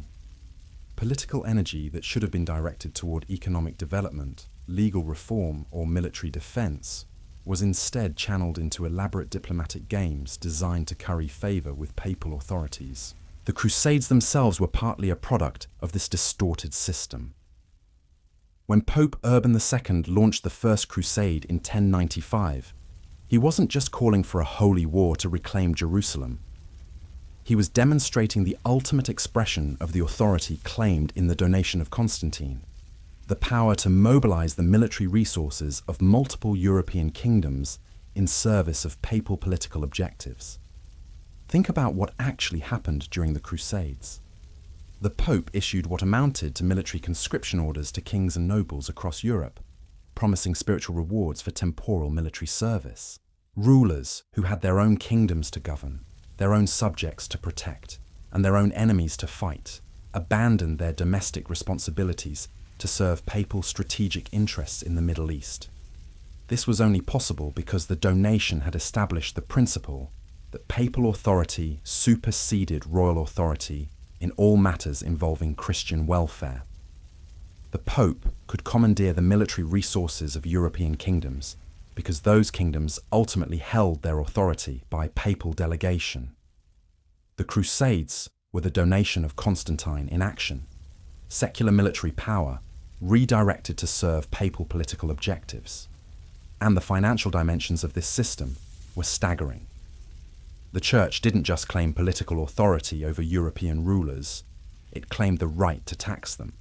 Political energy that should have been directed toward economic development, legal reform, or military defense was instead channeled into elaborate diplomatic games designed to curry favor with papal authorities. The Crusades themselves were partly a product of this distorted system. When Pope Urban II launched the First Crusade in 1095, he wasn't just calling for a holy war to reclaim Jerusalem. He was demonstrating the ultimate expression of the authority claimed in the donation of Constantine, the power to mobilize the military resources of multiple European kingdoms in service of papal political objectives. Think about what actually happened during the Crusades. The Pope issued what amounted to military conscription orders to kings and nobles across Europe, promising spiritual rewards for temporal military service. Rulers who had their own kingdoms to govern, their own subjects to protect, and their own enemies to fight, abandoned their domestic responsibilities to serve papal strategic interests in the Middle East. This was only possible because the donation had established the principle that papal authority superseded royal authority in all matters involving Christian welfare. The Pope could commandeer the military resources of European kingdoms because those kingdoms ultimately held their authority by papal delegation. The Crusades were the donation of Constantine in action, secular military power redirected to serve papal political objectives. And the financial dimensions of this system were staggering. The Church didn't just claim political authority over European rulers, it claimed the right to tax them.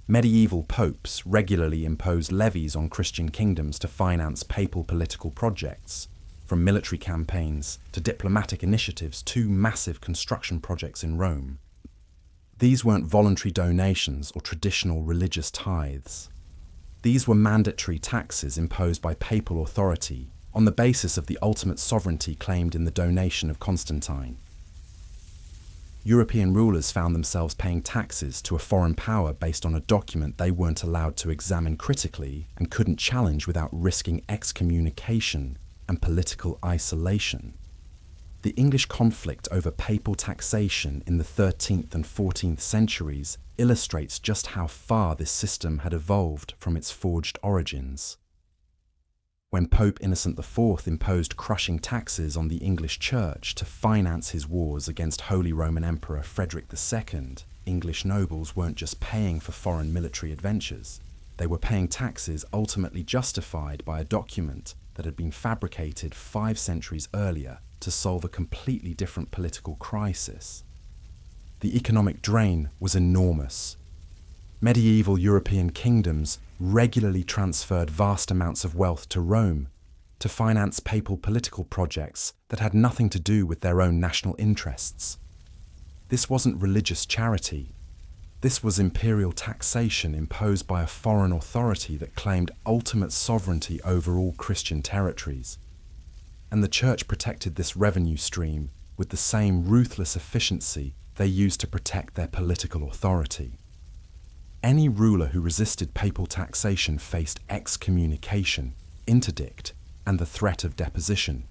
Medieval popes regularly imposed levies on Christian kingdoms to finance papal political projects, from military campaigns to diplomatic initiatives to massive construction projects in Rome. These weren't voluntary donations or traditional religious tithes. These were mandatory taxes imposed by papal authority on the basis of the ultimate sovereignty claimed in the donation of Constantine. European rulers found themselves paying taxes to a foreign power based on a document they weren't allowed to examine critically and couldn't challenge without risking excommunication and political isolation. The English conflict over papal taxation in the 13th and 14th centuries illustrates just how far this system had evolved from its forged origins. When Pope Innocent IV imposed crushing taxes on the English Church to finance his wars against Holy Roman Emperor Frederick II, English nobles weren't just paying for foreign military adventures. They were paying taxes ultimately justified by a document that had been fabricated 5 centuries earlier to solve a completely different political crisis. The economic drain was enormous. Medieval European kingdoms regularly transferred vast amounts of wealth to Rome to finance papal political projects that had nothing to do with their own national interests. This wasn't religious charity. This was imperial taxation imposed by a foreign authority that claimed ultimate sovereignty over all Christian territories. And the Church protected this revenue stream with the same ruthless efficiency they used to protect their political authority. Any ruler who resisted papal taxation faced excommunication, interdict, and the threat of deposition.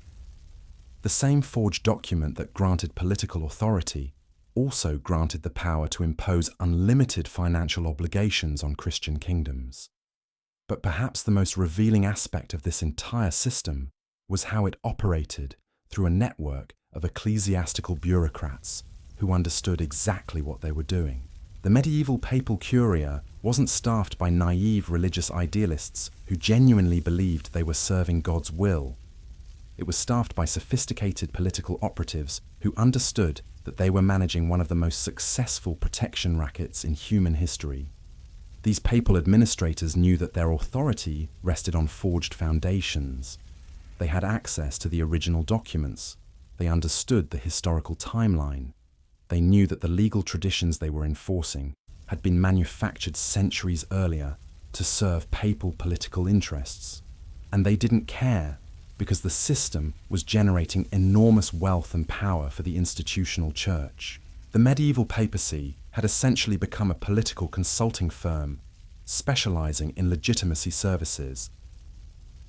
The same forged document that granted political authority also granted the power to impose unlimited financial obligations on Christian kingdoms. But perhaps the most revealing aspect of this entire system was how it operated through a network of ecclesiastical bureaucrats who understood exactly what they were doing. The medieval papal curia wasn't staffed by naive religious idealists who genuinely believed they were serving God's will. It was staffed by sophisticated political operatives who understood that they were managing one of the most successful protection rackets in human history. These papal administrators knew that their authority rested on forged foundations. They had access to the original documents. They understood the historical timeline. They knew that the legal traditions they were enforcing had been manufactured centuries earlier to serve papal political interests. And they didn't care because the system was generating enormous wealth and power for the institutional church. The medieval papacy had essentially become a political consulting firm, specializing in legitimacy services.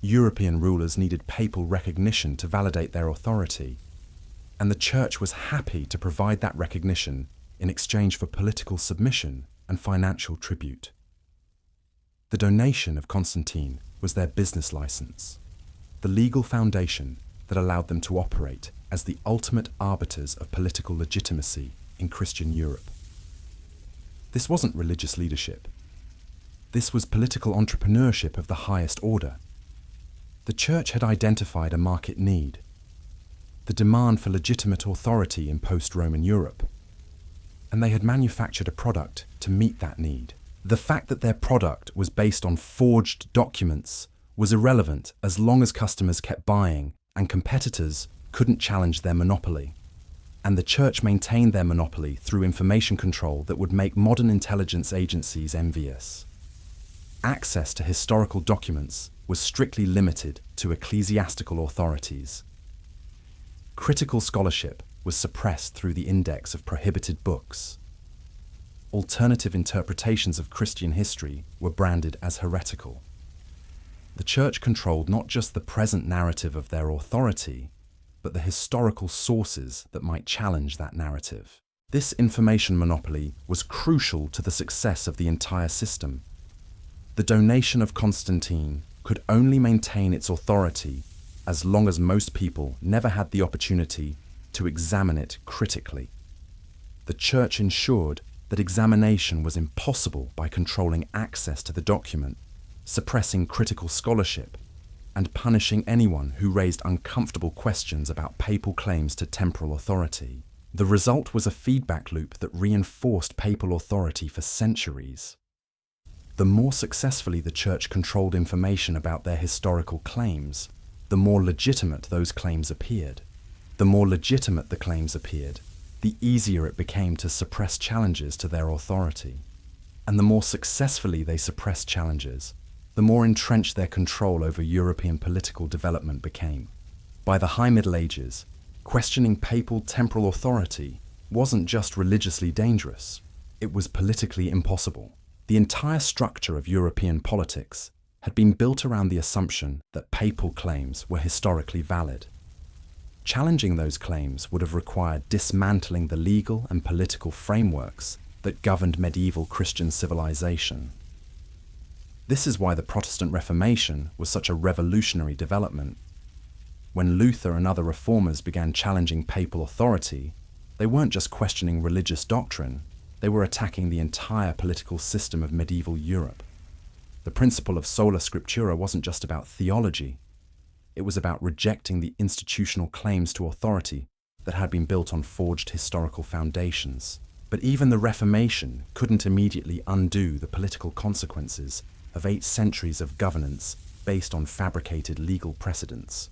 European rulers needed papal recognition to validate their authority, and the church was happy to provide that recognition in exchange for political submission and financial tribute. The donation of Constantine was their business license, the legal foundation that allowed them to operate as the ultimate arbiters of political legitimacy in Christian Europe. This wasn't religious leadership. This was political entrepreneurship of the highest order. The church had identified a market need, the demand for legitimate authority in post-Roman Europe, and they had manufactured a product to meet that need. The fact that their product was based on forged documents was irrelevant as long as customers kept buying and competitors couldn't challenge their monopoly. And the church maintained their monopoly through information control that would make modern intelligence agencies envious. Access to historical documents was strictly limited to ecclesiastical authorities. Critical scholarship was suppressed through the index of prohibited books. Alternative interpretations of Christian history were branded as heretical. The church controlled not just the present narrative of their authority, but the historical sources that might challenge that narrative. This information monopoly was crucial to the success of the entire system. The donation of Constantine could only maintain its authority as long as most people never had the opportunity to examine it critically. The church ensured that examination was impossible by controlling access to the document, suppressing critical scholarship, and punishing anyone who raised uncomfortable questions about papal claims to temporal authority. The result was a feedback loop that reinforced papal authority for centuries. The more successfully the church controlled information about their historical claims, the more legitimate those claims appeared. The more legitimate the claims appeared, the easier it became to suppress challenges to their authority. And the more successfully they suppressed challenges, the more entrenched their control over European political development became. By the High Middle Ages, questioning papal temporal authority wasn't just religiously dangerous, it was politically impossible. The entire structure of European politics had been built around the assumption that papal claims were historically valid. Challenging those claims would have required dismantling the legal and political frameworks that governed medieval Christian civilization. This is why the Protestant Reformation was such a revolutionary development. When Luther and other reformers began challenging papal authority, they weren't just questioning religious doctrine, they were attacking the entire political system of medieval Europe. The principle of sola scriptura wasn't just about theology, it was about rejecting the institutional claims to authority that had been built on forged historical foundations. But even the Reformation couldn't immediately undo the political consequences of 8 centuries of governance based on fabricated legal precedents.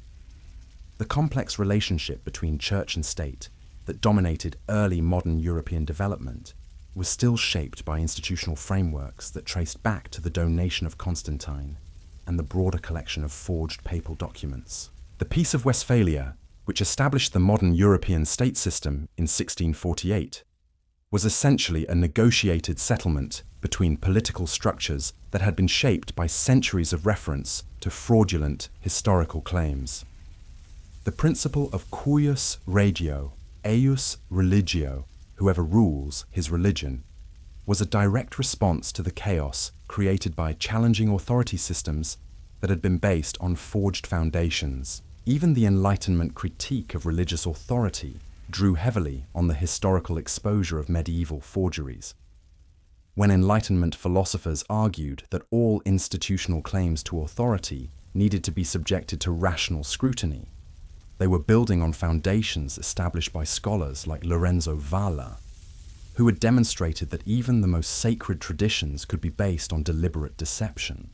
The complex relationship between church and state that dominated early modern European development was still shaped by institutional frameworks that traced back to the donation of Constantine and the broader collection of forged papal documents. The Peace of Westphalia, which established the modern European state system in 1648, was essentially a negotiated settlement between political structures that had been shaped by centuries of reference to fraudulent historical claims. The principle of cuius regio, eius religio, whoever rules his religion, was a direct response to the chaos created by challenging authority systems that had been based on forged foundations. Even the Enlightenment critique of religious authority drew heavily on the historical exposure of medieval forgeries. When Enlightenment philosophers argued that all institutional claims to authority needed to be subjected to rational scrutiny, they were building on foundations established by scholars like Lorenzo Valla, who had demonstrated that even the most sacred traditions could be based on deliberate deception.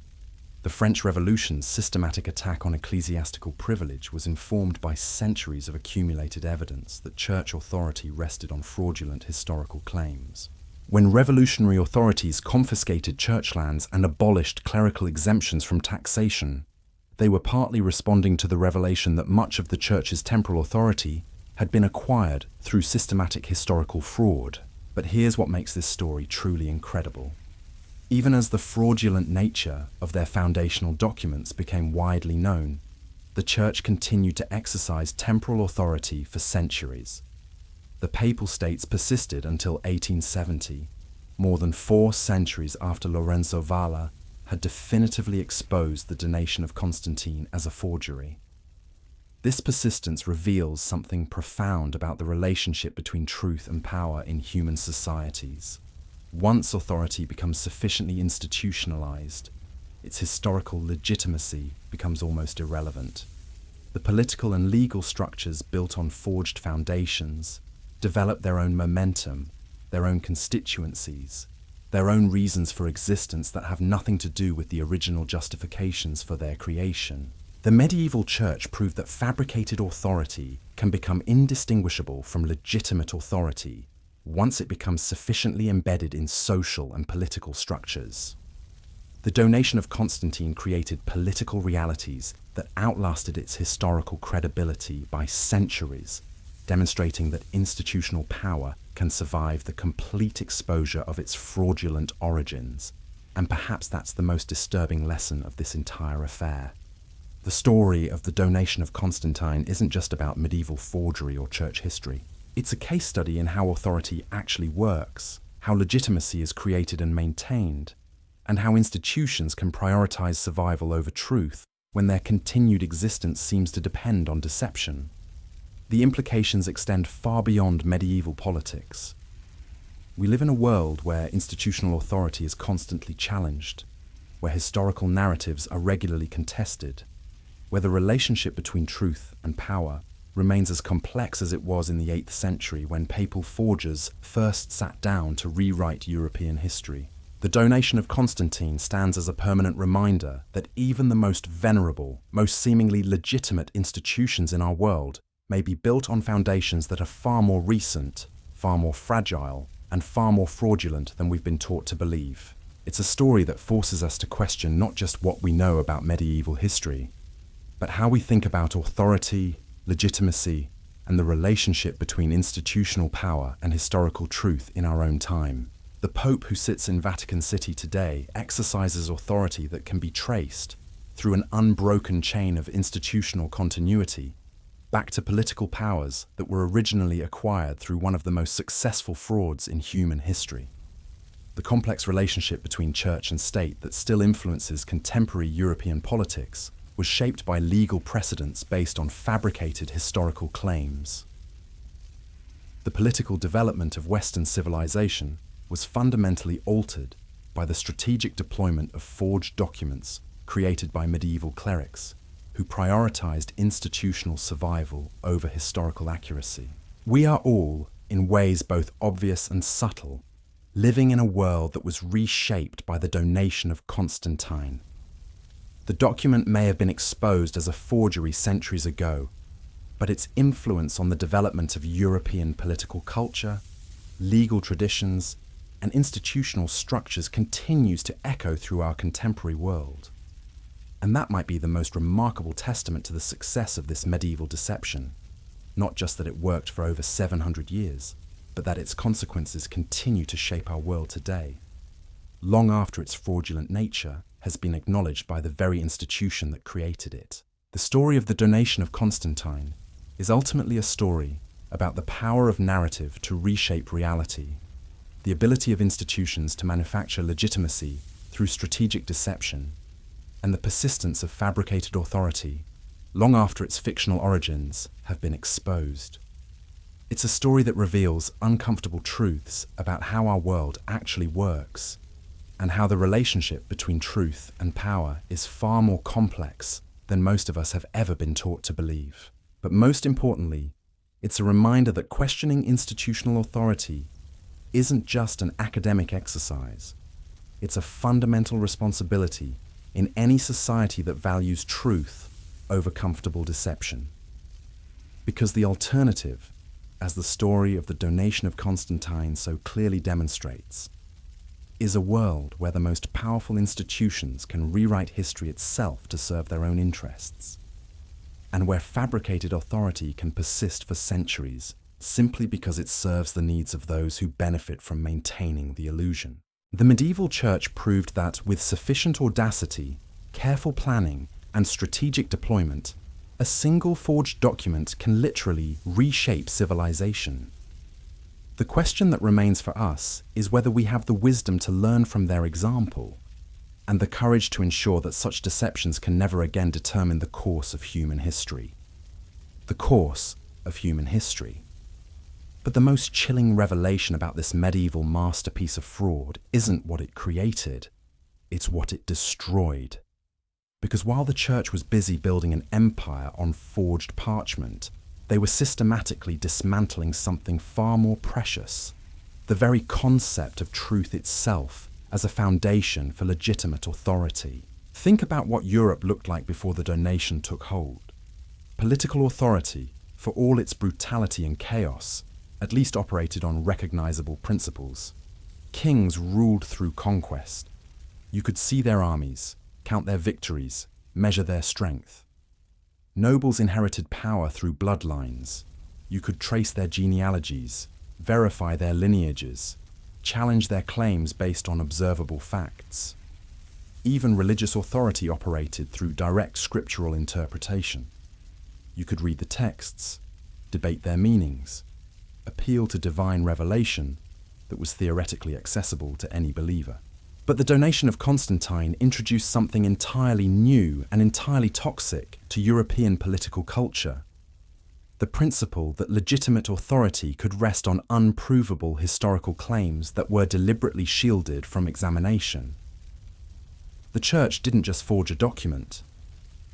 The French Revolution's systematic attack on ecclesiastical privilege was informed by centuries of accumulated evidence that church authority rested on fraudulent historical claims. When revolutionary authorities confiscated church lands and abolished clerical exemptions from taxation, they were partly responding to the revelation that much of the church's temporal authority had been acquired through systematic historical fraud. But here's what makes this story truly incredible. Even as the fraudulent nature of their foundational documents became widely known, the Church continued to exercise temporal authority for centuries. The Papal States persisted until 1870, more than 4 centuries after Lorenzo Valla had definitively exposed the donation of Constantine as a forgery. This persistence reveals something profound about the relationship between truth and power in human societies. Once authority becomes sufficiently institutionalized, its historical legitimacy becomes almost irrelevant. The political and legal structures built on forged foundations develop their own momentum, their own constituencies, their own reasons for existence that have nothing to do with the original justifications for their creation. The medieval church proved that fabricated authority can become indistinguishable from legitimate authority once it becomes sufficiently embedded in social and political structures. The donation of Constantine created political realities that outlasted its historical credibility by centuries, demonstrating that institutional power can survive the complete exposure of its fraudulent origins. And perhaps that's the most disturbing lesson of this entire affair. The story of the donation of Constantine isn't just about medieval forgery or church history. It's a case study in how authority actually works, how legitimacy is created and maintained, and how institutions can prioritize survival over truth when their continued existence seems to depend on deception. The implications extend far beyond medieval politics. We live in a world where institutional authority is constantly challenged, where historical narratives are regularly contested, where the relationship between truth and power remains as complex as it was in the 8th century when papal forgers first sat down to rewrite European history. The donation of Constantine stands as a permanent reminder that even the most venerable, most seemingly legitimate institutions in our world may be built on foundations that are far more recent, far more fragile, and far more fraudulent than we've been taught to believe. It's a story that forces us to question not just what we know about medieval history, but how we think about authority, legitimacy, and the relationship between institutional power and historical truth in our own time. The Pope who sits in Vatican City today exercises authority that can be traced through an unbroken chain of institutional continuity back to political powers that were originally acquired through one of the most successful frauds in human history. The complex relationship between church and state that still influences contemporary European politics was shaped by legal precedents based on fabricated historical claims. The political development of Western civilization was fundamentally altered by the strategic deployment of forged documents created by medieval clerics, who prioritized institutional survival over historical accuracy. We are all, in ways both obvious and subtle, living in a world that was reshaped by the donation of Constantine. The document may have been exposed as a forgery centuries ago, but its influence on the development of European political culture, legal traditions, and institutional structures continues to echo through our contemporary world. And that might be the most remarkable testament to the success of this medieval deception, not just that it worked for over 700 years, but that its consequences continue to shape our world today, long after its fraudulent nature has been acknowledged by the very institution that created it. The story of the donation of Constantine is ultimately a story about the power of narrative to reshape reality, the ability of institutions to manufacture legitimacy through strategic deception, and the persistence of fabricated authority long after its fictional origins have been exposed. It's a story that reveals uncomfortable truths about how our world actually works, and how the relationship between truth and power is far more complex than most of us have ever been taught to believe. But most importantly, it's a reminder that questioning institutional authority isn't just an academic exercise. It's a fundamental responsibility in any society that values truth over comfortable deception. Because the alternative, as the story of the donation of Constantine so clearly demonstrates, is a world where the most powerful institutions can rewrite history itself to serve their own interests, and where fabricated authority can persist for centuries simply because it serves the needs of those who benefit from maintaining the illusion. The medieval church proved that with sufficient audacity, careful planning, and strategic deployment, a single forged document can literally reshape civilization. The question that remains for us is whether we have the wisdom to learn from their example and the courage to ensure that such deceptions can never again determine the course of human history. The course of human history. But the most chilling revelation about this medieval masterpiece of fraud isn't what it created, it's what it destroyed. Because while the church was busy building an empire on forged parchment, they were systematically dismantling something far more precious, the very concept of truth itself as a foundation for legitimate authority. Think about what Europe looked like before the donation took hold. Political authority, for all its brutality and chaos, at least operated on recognizable principles. Kings ruled through conquest. You could see their armies, count their victories, measure their strength. Nobles inherited power through bloodlines. You could trace their genealogies, verify their lineages, challenge their claims based on observable facts. Even religious authority operated through direct scriptural interpretation. You could read the texts, debate their meanings, appeal to divine revelation that was theoretically accessible to any believer. But the donation of Constantine introduced something entirely new and entirely toxic to European political culture. The principle that legitimate authority could rest on unprovable historical claims that were deliberately shielded from examination. The Church didn't just forge a document.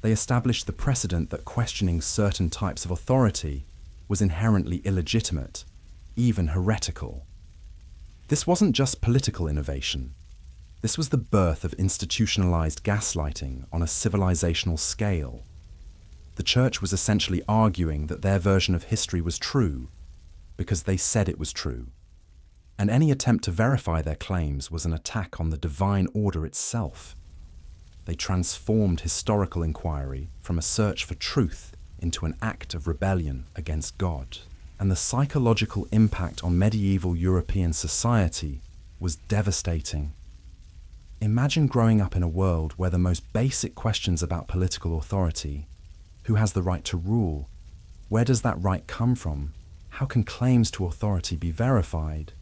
They established the precedent that questioning certain types of authority was inherently illegitimate, even heretical. This wasn't just political innovation. This was the birth of institutionalized gaslighting on a civilizational scale. The Church was essentially arguing that their version of history was true because they said it was true, and any attempt to verify their claims was an attack on the divine order itself. They transformed historical inquiry from a search for truth into an act of rebellion against God. And the psychological impact on medieval European society was devastating. Imagine growing up in a world where the most basic questions about political authority, who has the right to rule, where does that right come from, how can claims to authority be verified,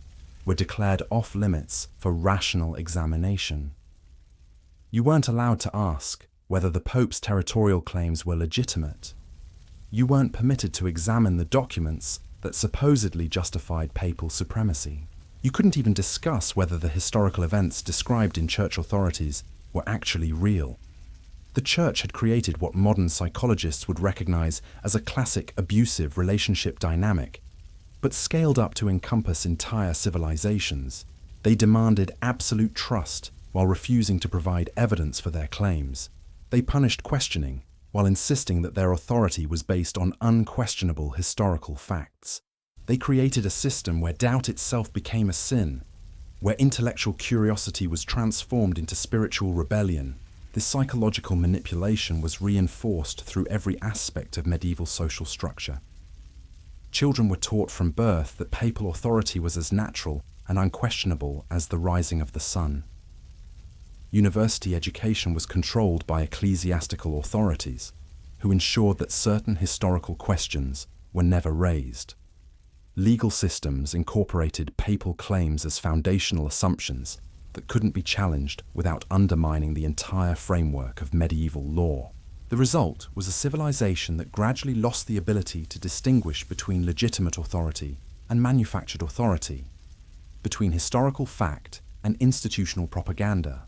were declared off limits for rational examination. You weren't allowed to ask whether the Pope's territorial claims were legitimate. You weren't permitted to examine the documents that supposedly justified papal supremacy. You couldn't even discuss whether the historical events described in church authorities were actually real. The Church had created what modern psychologists would recognize as a classic abusive relationship dynamic, but scaled up to encompass entire civilizations. They demanded absolute trust while refusing to provide evidence for their claims. They punished questioning, while insisting that their authority was based on unquestionable historical facts. They created a system where doubt itself became a sin, where intellectual curiosity was transformed into spiritual rebellion. This psychological manipulation was reinforced through every aspect of medieval social structure. Children were taught from birth that papal authority was as natural and unquestionable as the rising of the sun. University education was controlled by ecclesiastical authorities, who ensured that certain historical questions were never raised. Legal systems incorporated papal claims as foundational assumptions that couldn't be challenged without undermining the entire framework of medieval law. The result was a civilization that gradually lost the ability to distinguish between legitimate authority and manufactured authority, between historical fact and institutional propaganda.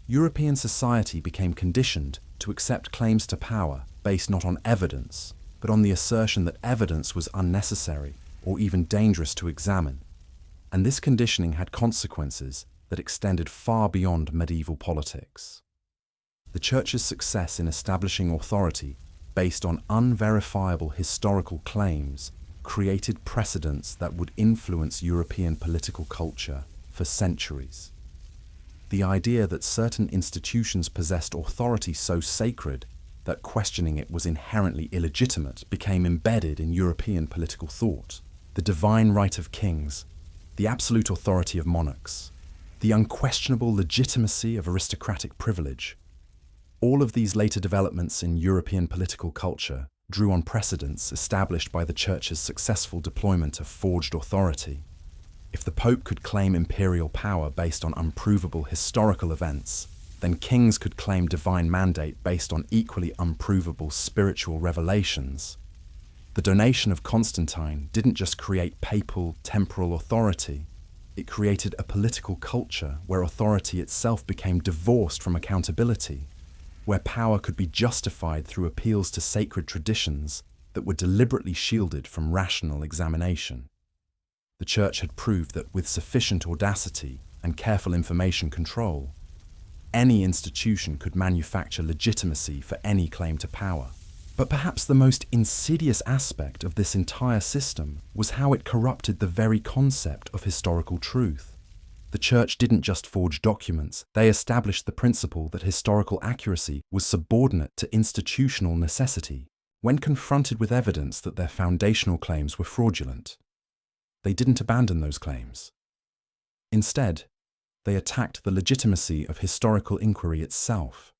European society became conditioned to accept claims to power based not on evidence, but on the assertion that evidence was unnecessary or even dangerous to examine, and this conditioning had consequences that extended far beyond medieval politics. The Church's success in establishing authority based on unverifiable historical claims created precedents that would influence European political culture for centuries. The idea that certain institutions possessed authority so sacred that questioning it was inherently illegitimate became embedded in European political thought. The divine right of kings, the absolute authority of monarchs, the unquestionable legitimacy of aristocratic privilege. All of these later developments in European political culture drew on precedents established by the Church's successful deployment of forged authority. If the Pope could claim imperial power based on unprovable historical events, then kings could claim divine mandate based on equally unprovable spiritual revelations. The donation of Constantine didn't just create papal temporal authority, it created a political culture where authority itself became divorced from accountability, where power could be justified through appeals to sacred traditions that were deliberately shielded from rational examination. The Church had proved that with sufficient audacity and careful information control, any institution could manufacture legitimacy for any claim to power. But perhaps the most insidious aspect of this entire system was how it corrupted the very concept of historical truth. The Church didn't just forge documents, they established the principle that historical accuracy was subordinate to institutional necessity. When confronted with evidence that their foundational claims were fraudulent, they didn't abandon those claims. Instead, they attacked the legitimacy of historical inquiry itself.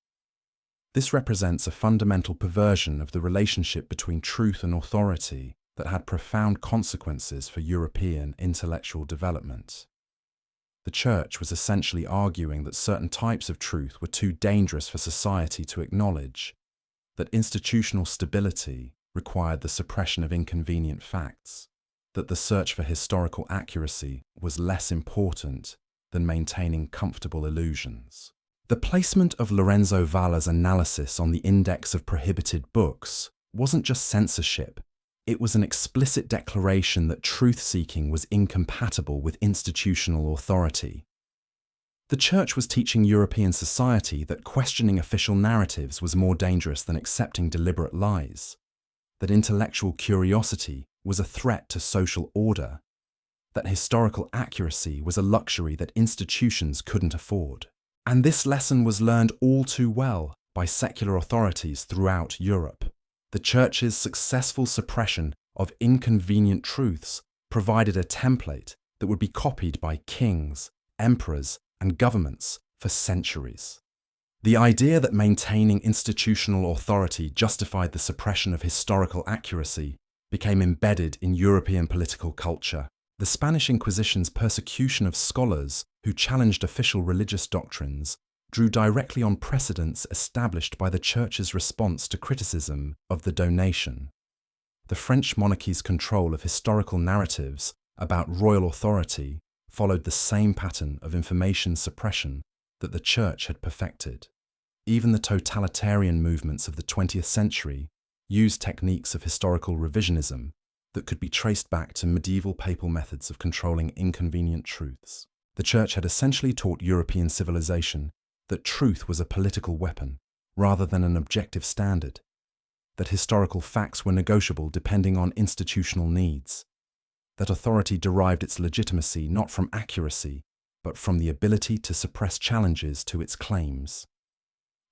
This represents a fundamental perversion of the relationship between truth and authority that had profound consequences for European intellectual development. The Church was essentially arguing that certain types of truth were too dangerous for society to acknowledge, that institutional stability required the suppression of inconvenient facts, that the search for historical accuracy was less important than maintaining comfortable illusions. The placement of Lorenzo Valla's analysis on the Index of Prohibited Books wasn't just censorship, it was an explicit declaration that truth-seeking was incompatible with institutional authority. The Church was teaching European society that questioning official narratives was more dangerous than accepting deliberate lies, that intellectual curiosity was a threat to social order, that historical accuracy was a luxury that institutions couldn't afford. And this lesson was learned all too well by secular authorities throughout Europe. The Church's successful suppression of inconvenient truths provided a template that would be copied by kings, emperors, and governments for centuries. The idea that maintaining institutional authority justified the suppression of historical accuracy became embedded in European political culture. The Spanish Inquisition's persecution of scholars who challenged official religious doctrines drew directly on precedents established by the Church's response to criticism of the donation. The French monarchy's control of historical narratives about royal authority followed the same pattern of information suppression that the Church had perfected. Even the totalitarian movements of the 20th century used techniques of historical revisionism that could be traced back to medieval papal methods of controlling inconvenient truths. The Church had essentially taught European civilization that truth was a political weapon rather than an objective standard, that historical facts were negotiable depending on institutional needs, that authority derived its legitimacy not from accuracy, but from the ability to suppress challenges to its claims.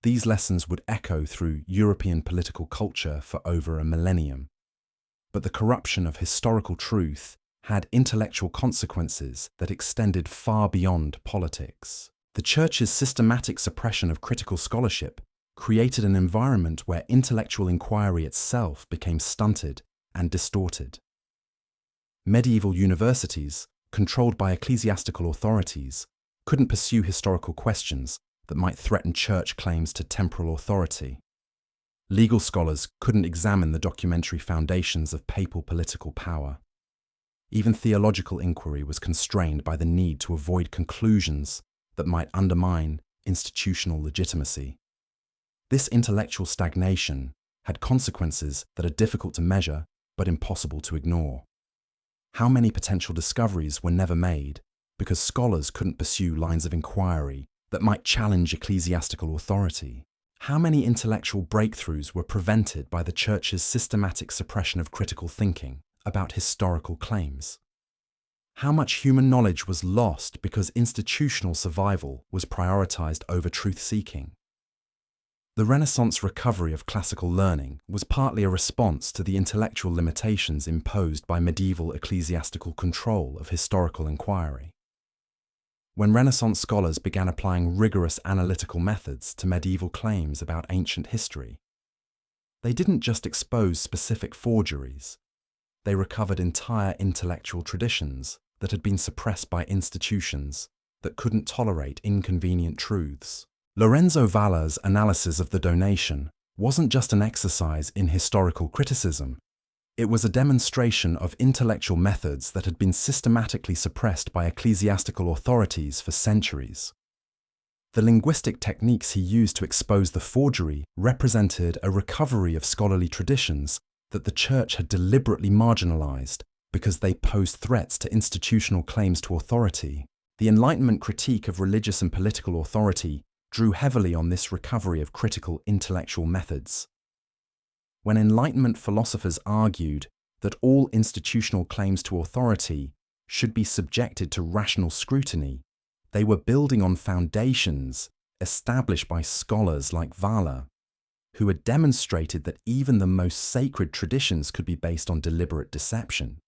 These lessons would echo through European political culture for over a millennium. But the corruption of historical truth had intellectual consequences that extended far beyond politics. The Church's systematic suppression of critical scholarship created an environment where intellectual inquiry itself became stunted and distorted. Medieval universities, controlled by ecclesiastical authorities, couldn't pursue historical questions that might threaten church claims to temporal authority. Legal scholars couldn't examine the documentary foundations of papal political power. Even theological inquiry was constrained by the need to avoid conclusions that might undermine institutional legitimacy. This intellectual stagnation had consequences that are difficult to measure but impossible to ignore. How many potential discoveries were never made because scholars couldn't pursue lines of inquiry that might challenge ecclesiastical authority? How many intellectual breakthroughs were prevented by the Church's systematic suppression of critical thinking about historical claims? How much human knowledge was lost because institutional survival was prioritized over truth-seeking? The Renaissance recovery of classical learning was partly a response to the intellectual limitations imposed by medieval ecclesiastical control of historical inquiry. When Renaissance scholars began applying rigorous analytical methods to medieval claims about ancient history, they didn't just expose specific forgeries, they recovered entire intellectual traditions that had been suppressed by institutions that couldn't tolerate inconvenient truths. Lorenzo Valla's analysis of the donation wasn't just an exercise in historical criticism, it was a demonstration of intellectual methods that had been systematically suppressed by ecclesiastical authorities for centuries. The linguistic techniques he used to expose the forgery represented a recovery of scholarly traditions that the Church had deliberately marginalized because they posed threats to institutional claims to authority. The Enlightenment critique of religious and political authority drew heavily on this recovery of critical intellectual methods. When Enlightenment philosophers argued that all institutional claims to authority should be subjected to rational scrutiny, they were building on foundations established by scholars like Valla, who had demonstrated that even the most sacred traditions could be based on deliberate deception.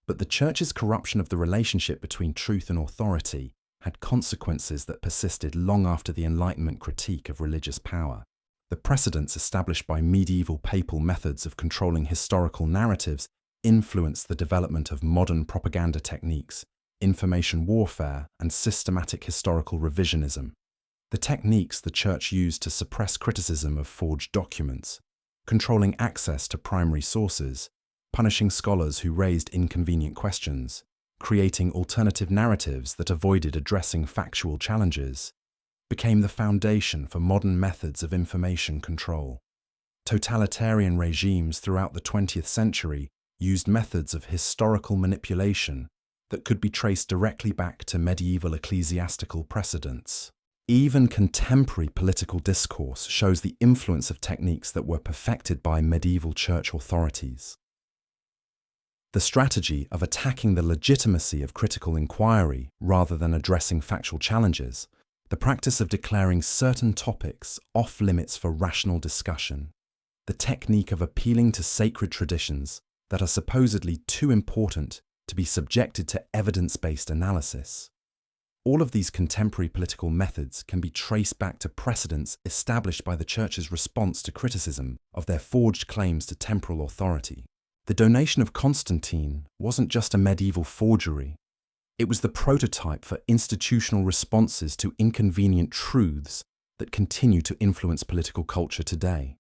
But the Church's corruption of the relationship between truth and authority had consequences that persisted long after the Enlightenment critique of religious power. The precedents established by medieval papal methods of controlling historical narratives influenced the development of modern propaganda techniques, information warfare, and systematic historical revisionism. The techniques the Church used to suppress criticism of forged documents, controlling access to primary sources, punishing scholars who raised inconvenient questions, creating alternative narratives that avoided addressing factual challenges, became the foundation for modern methods of information control. Totalitarian regimes throughout the 20th century used methods of historical manipulation that could be traced directly back to medieval ecclesiastical precedents. Even contemporary political discourse shows the influence of techniques that were perfected by medieval church authorities. The strategy of attacking the legitimacy of critical inquiry rather than addressing factual challenges, the practice of declaring certain topics off-limits for rational discussion, the technique of appealing to sacred traditions that are supposedly too important to be subjected to evidence-based analysis. All of these contemporary political methods can be traced back to precedents established by the Church's response to criticism of their forged claims to temporal authority. The donation of Constantine wasn't just a medieval forgery. It was the prototype for institutional responses to inconvenient truths that continue to influence political culture today.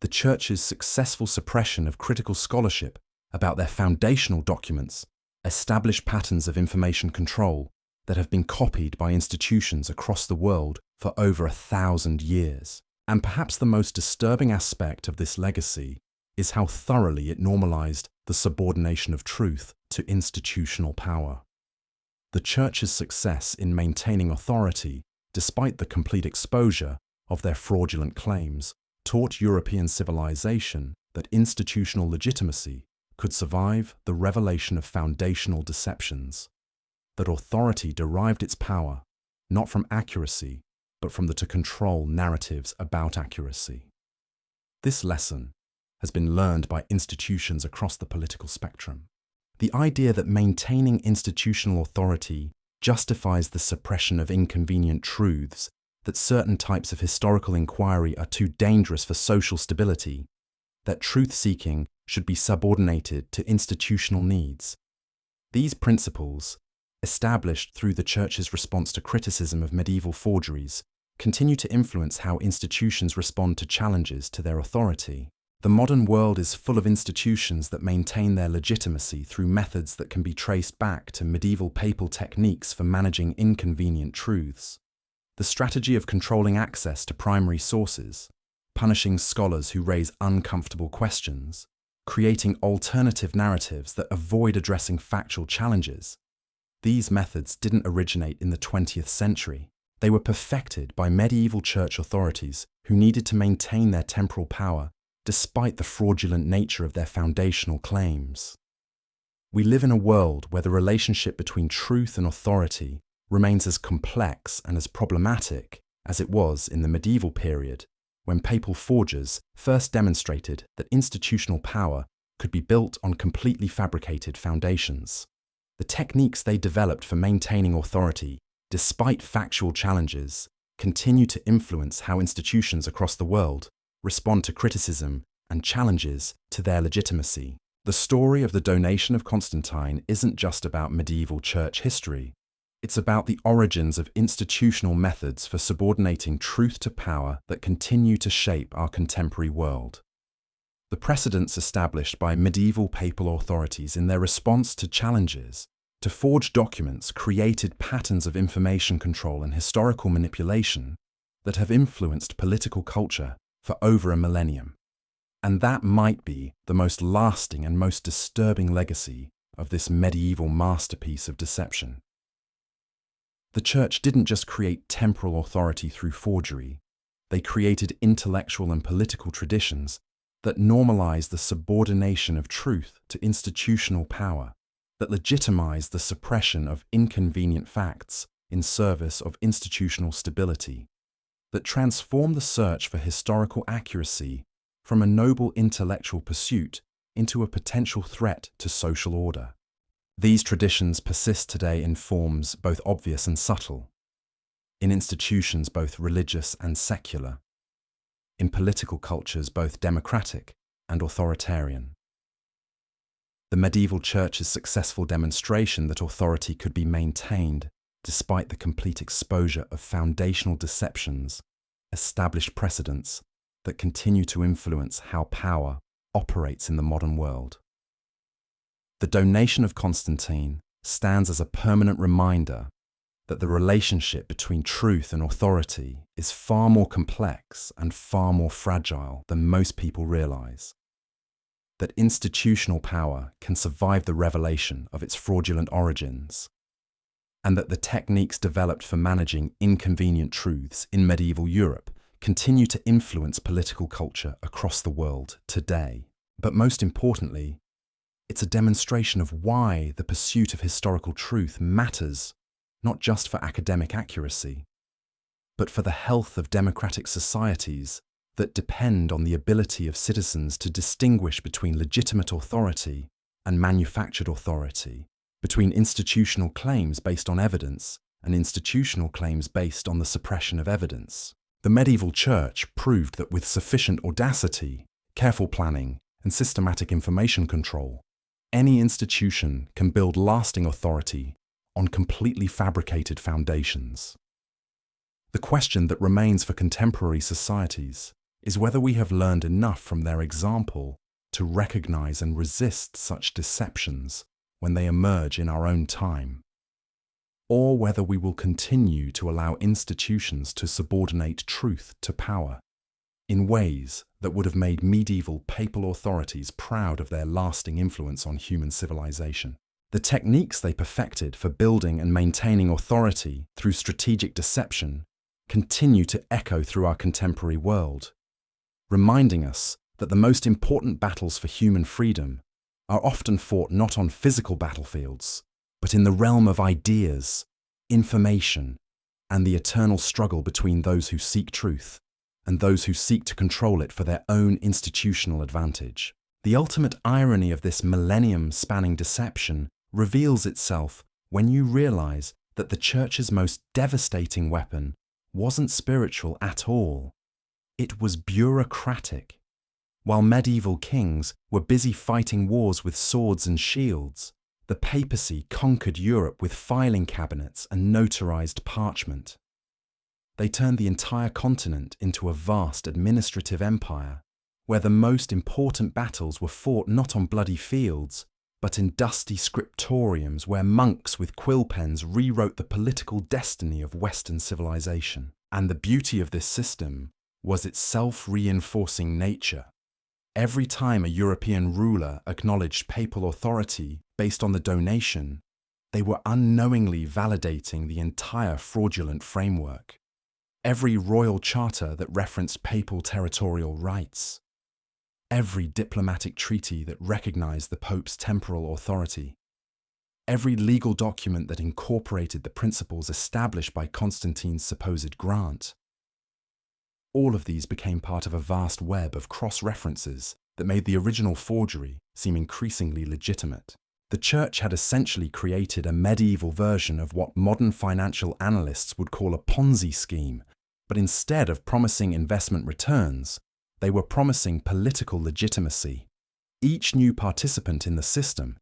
The Church's successful suppression of critical scholarship about their foundational documents established patterns of information control that have been copied by institutions across the world for over 1,000 years. And perhaps the most disturbing aspect of this legacy is how thoroughly it normalized the subordination of truth to institutional power. The Church's success in maintaining authority, despite the complete exposure of their fraudulent claims, taught European civilization that institutional legitimacy could survive the revelation of foundational deceptions, that authority derived its power not from accuracy, but from the to control narratives about accuracy. This lesson has been learned by institutions across the political spectrum. The idea that maintaining institutional authority justifies the suppression of inconvenient truths, that certain types of historical inquiry are too dangerous for social stability, that truth-seeking should be subordinated to institutional needs. These principles, established through the Church's response to criticism of medieval forgeries, continue to influence how institutions respond to challenges to their authority. The modern world is full of institutions that maintain their legitimacy through methods that can be traced back to medieval papal techniques for managing inconvenient truths. The strategy of controlling access to primary sources, punishing scholars who raise uncomfortable questions, creating alternative narratives that avoid addressing factual challenges. These methods didn't originate in the 20th century. They were perfected by medieval church authorities who needed to maintain their temporal power despite the fraudulent nature of their foundational claims. We live in a world where the relationship between truth and authority remains as complex and as problematic as it was in the medieval period, when papal forgers first demonstrated that institutional power could be built on completely fabricated foundations. The techniques they developed for maintaining authority, despite factual challenges, continue to influence how institutions across the world respond to criticism and challenges to their legitimacy. The story of the donation of Constantine isn't just about medieval church history. It's about the origins of institutional methods for subordinating truth to power that continue to shape our contemporary world. The precedents established by medieval papal authorities in their response to challenges to forge documents created patterns of information control and historical manipulation that have influenced political culture for over a millennium. And that might be the most lasting and most disturbing legacy of this medieval masterpiece of deception. The Church didn't just create temporal authority through forgery, they created intellectual and political traditions that normalize the subordination of truth to institutional power, that legitimize the suppression of inconvenient facts in service of institutional stability, that transform the search for historical accuracy from a noble intellectual pursuit into a potential threat to social order. These traditions persist today in forms both obvious and subtle, in institutions both religious and secular, in political cultures both democratic and authoritarian. The medieval church's successful demonstration that authority could be maintained despite the complete exposure of foundational deceptions established precedents that continue to influence how power operates in the modern world. The donation of Constantine stands as a permanent reminder that the relationship between truth and authority is far more complex and far more fragile than most people realize. That institutional power can survive the revelation of its fraudulent origins, and that the techniques developed for managing inconvenient truths in medieval Europe continue to influence political culture across the world today. But most importantly, it's a demonstration of why the pursuit of historical truth matters, not just for academic accuracy, but for the health of democratic societies that depend on the ability of citizens to distinguish between legitimate authority and manufactured authority, between institutional claims based on evidence and institutional claims based on the suppression of evidence. The medieval church proved that with sufficient audacity, careful planning, and systematic information control, any institution can build lasting authority on completely fabricated foundations. The question that remains for contemporary societies is whether we have learned enough from their example to recognize and resist such deceptions when they emerge in our own time, or whether we will continue to allow institutions to subordinate truth to power in ways that would have made medieval papal authorities proud of their lasting influence on human civilization. The techniques they perfected for building and maintaining authority through strategic deception continue to echo through our contemporary world, reminding us that the most important battles for human freedom are often fought not on physical battlefields, but in the realm of ideas, information, and the eternal struggle between those who seek truth and those who seek to control it for their own institutional advantage. The ultimate irony of this millennium-spanning deception reveals itself when you realize that the Church's most devastating weapon wasn't spiritual at all. It was bureaucratic. While medieval kings were busy fighting wars with swords and shields, the papacy conquered Europe with filing cabinets and notarized parchment. They turned the entire continent into a vast administrative empire, where the most important battles were fought not on bloody fields, but in dusty scriptoriums where monks with quill pens rewrote the political destiny of Western civilization. And the beauty of this system was its self-reinforcing nature. Every time a European ruler acknowledged papal authority based on the donation, they were unknowingly validating the entire fraudulent framework. Every royal charter that referenced papal territorial rights, every diplomatic treaty that recognized the Pope's temporal authority, every legal document that incorporated the principles established by Constantine's supposed grant. All of these became part of a vast web of cross-references that made the original forgery seem increasingly legitimate. The Church had essentially created a medieval version of what modern financial analysts would call a Ponzi scheme, but instead of promising investment returns, they were promising political legitimacy. Each new participant in the system,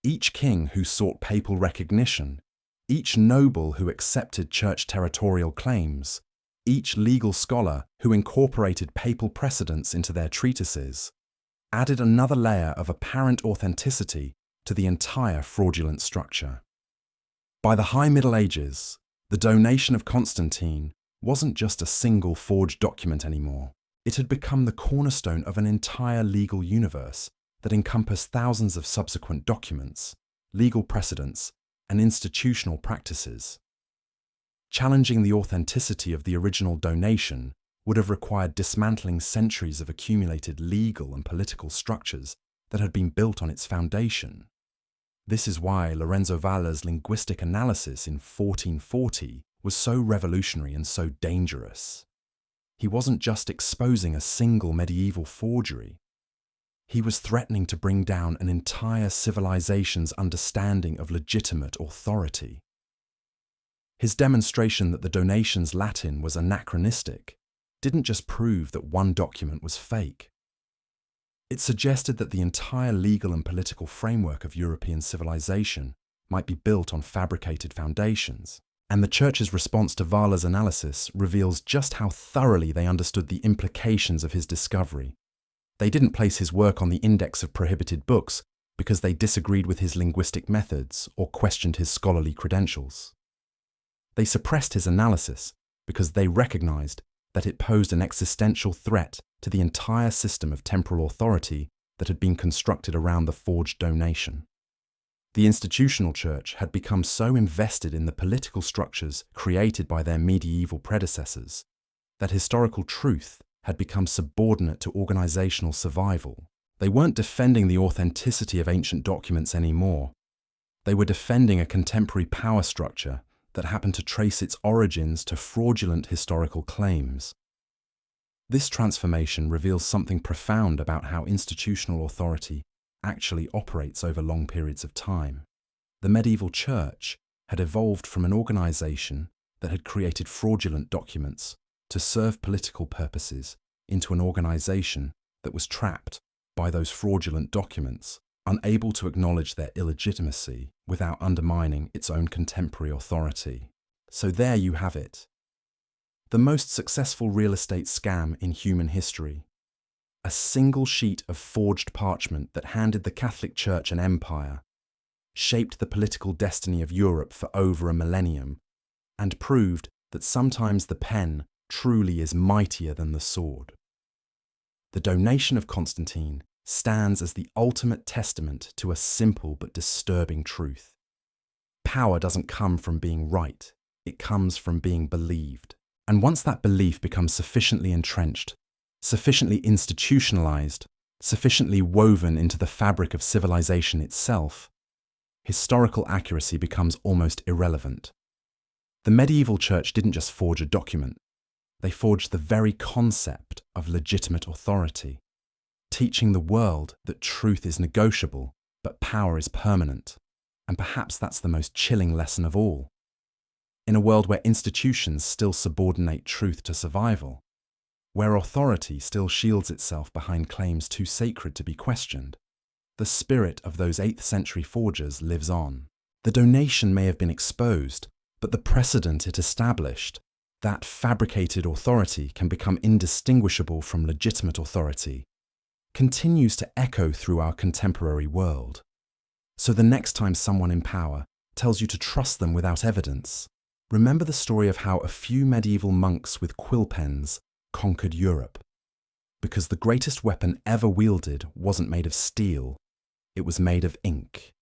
each king who sought papal recognition, each noble who accepted church territorial claims, each legal scholar who incorporated papal precedents into their treatises, added another layer of apparent authenticity to the entire fraudulent structure. By the High Middle Ages, the donation of Constantine wasn't just a single forged document anymore. It had become the cornerstone of an entire legal universe that encompassed thousands of subsequent documents, legal precedents, and institutional practices. Challenging the authenticity of the original donation would have required dismantling centuries of accumulated legal and political structures that had been built on its foundation. This is why Lorenzo Valla's linguistic analysis in 1440 was so revolutionary and so dangerous. He wasn't just exposing a single medieval forgery. He was threatening to bring down an entire civilization's understanding of legitimate authority. His demonstration that the donation's Latin was anachronistic didn't just prove that one document was fake. It suggested that the entire legal and political framework of European civilization might be built on fabricated foundations. And the Church's response to Valla's analysis reveals just how thoroughly they understood the implications of his discovery. They didn't place his work on the index of prohibited books because they disagreed with his linguistic methods or questioned his scholarly credentials. They suppressed his analysis because they recognized that it posed an existential threat to the entire system of temporal authority that had been constructed around the forged donation. The institutional church had become so invested in the political structures created by their medieval predecessors that historical truth had become subordinate to organizational survival. They weren't defending the authenticity of ancient documents anymore. They were defending a contemporary power structure that happened to trace its origins to fraudulent historical claims. This transformation reveals something profound about how institutional authority actually operates over long periods of time. The medieval church had evolved from an organization that had created fraudulent documents to serve political purposes into an organization that was trapped by those fraudulent documents, unable to acknowledge their illegitimacy without undermining its own contemporary authority. So there you have it. The most successful real estate scam in human history. A single sheet of forged parchment that handed the Catholic Church an empire, shaped the political destiny of Europe for over a millennium, and proved that sometimes the pen truly is mightier than the sword. The donation of Constantine stands as the ultimate testament to a simple but disturbing truth. Power doesn't come from being right, it comes from being believed. And once that belief becomes sufficiently entrenched, sufficiently institutionalized, sufficiently woven into the fabric of civilization itself, historical accuracy becomes almost irrelevant. The medieval church didn't just forge a document. They forged the very concept of legitimate authority, teaching the world that truth is negotiable, but power is permanent. And perhaps that's the most chilling lesson of all. In a world where institutions still subordinate truth to survival, where authority still shields itself behind claims too sacred to be questioned, the spirit of those 8th century forgers lives on. The donation may have been exposed, but the precedent it established, that fabricated authority can become indistinguishable from legitimate authority, continues to echo through our contemporary world. So the next time someone in power tells you to trust them without evidence, remember the story of how a few medieval monks with quill pens conquered Europe. Because the greatest weapon ever wielded wasn't made of steel, it was made of ink.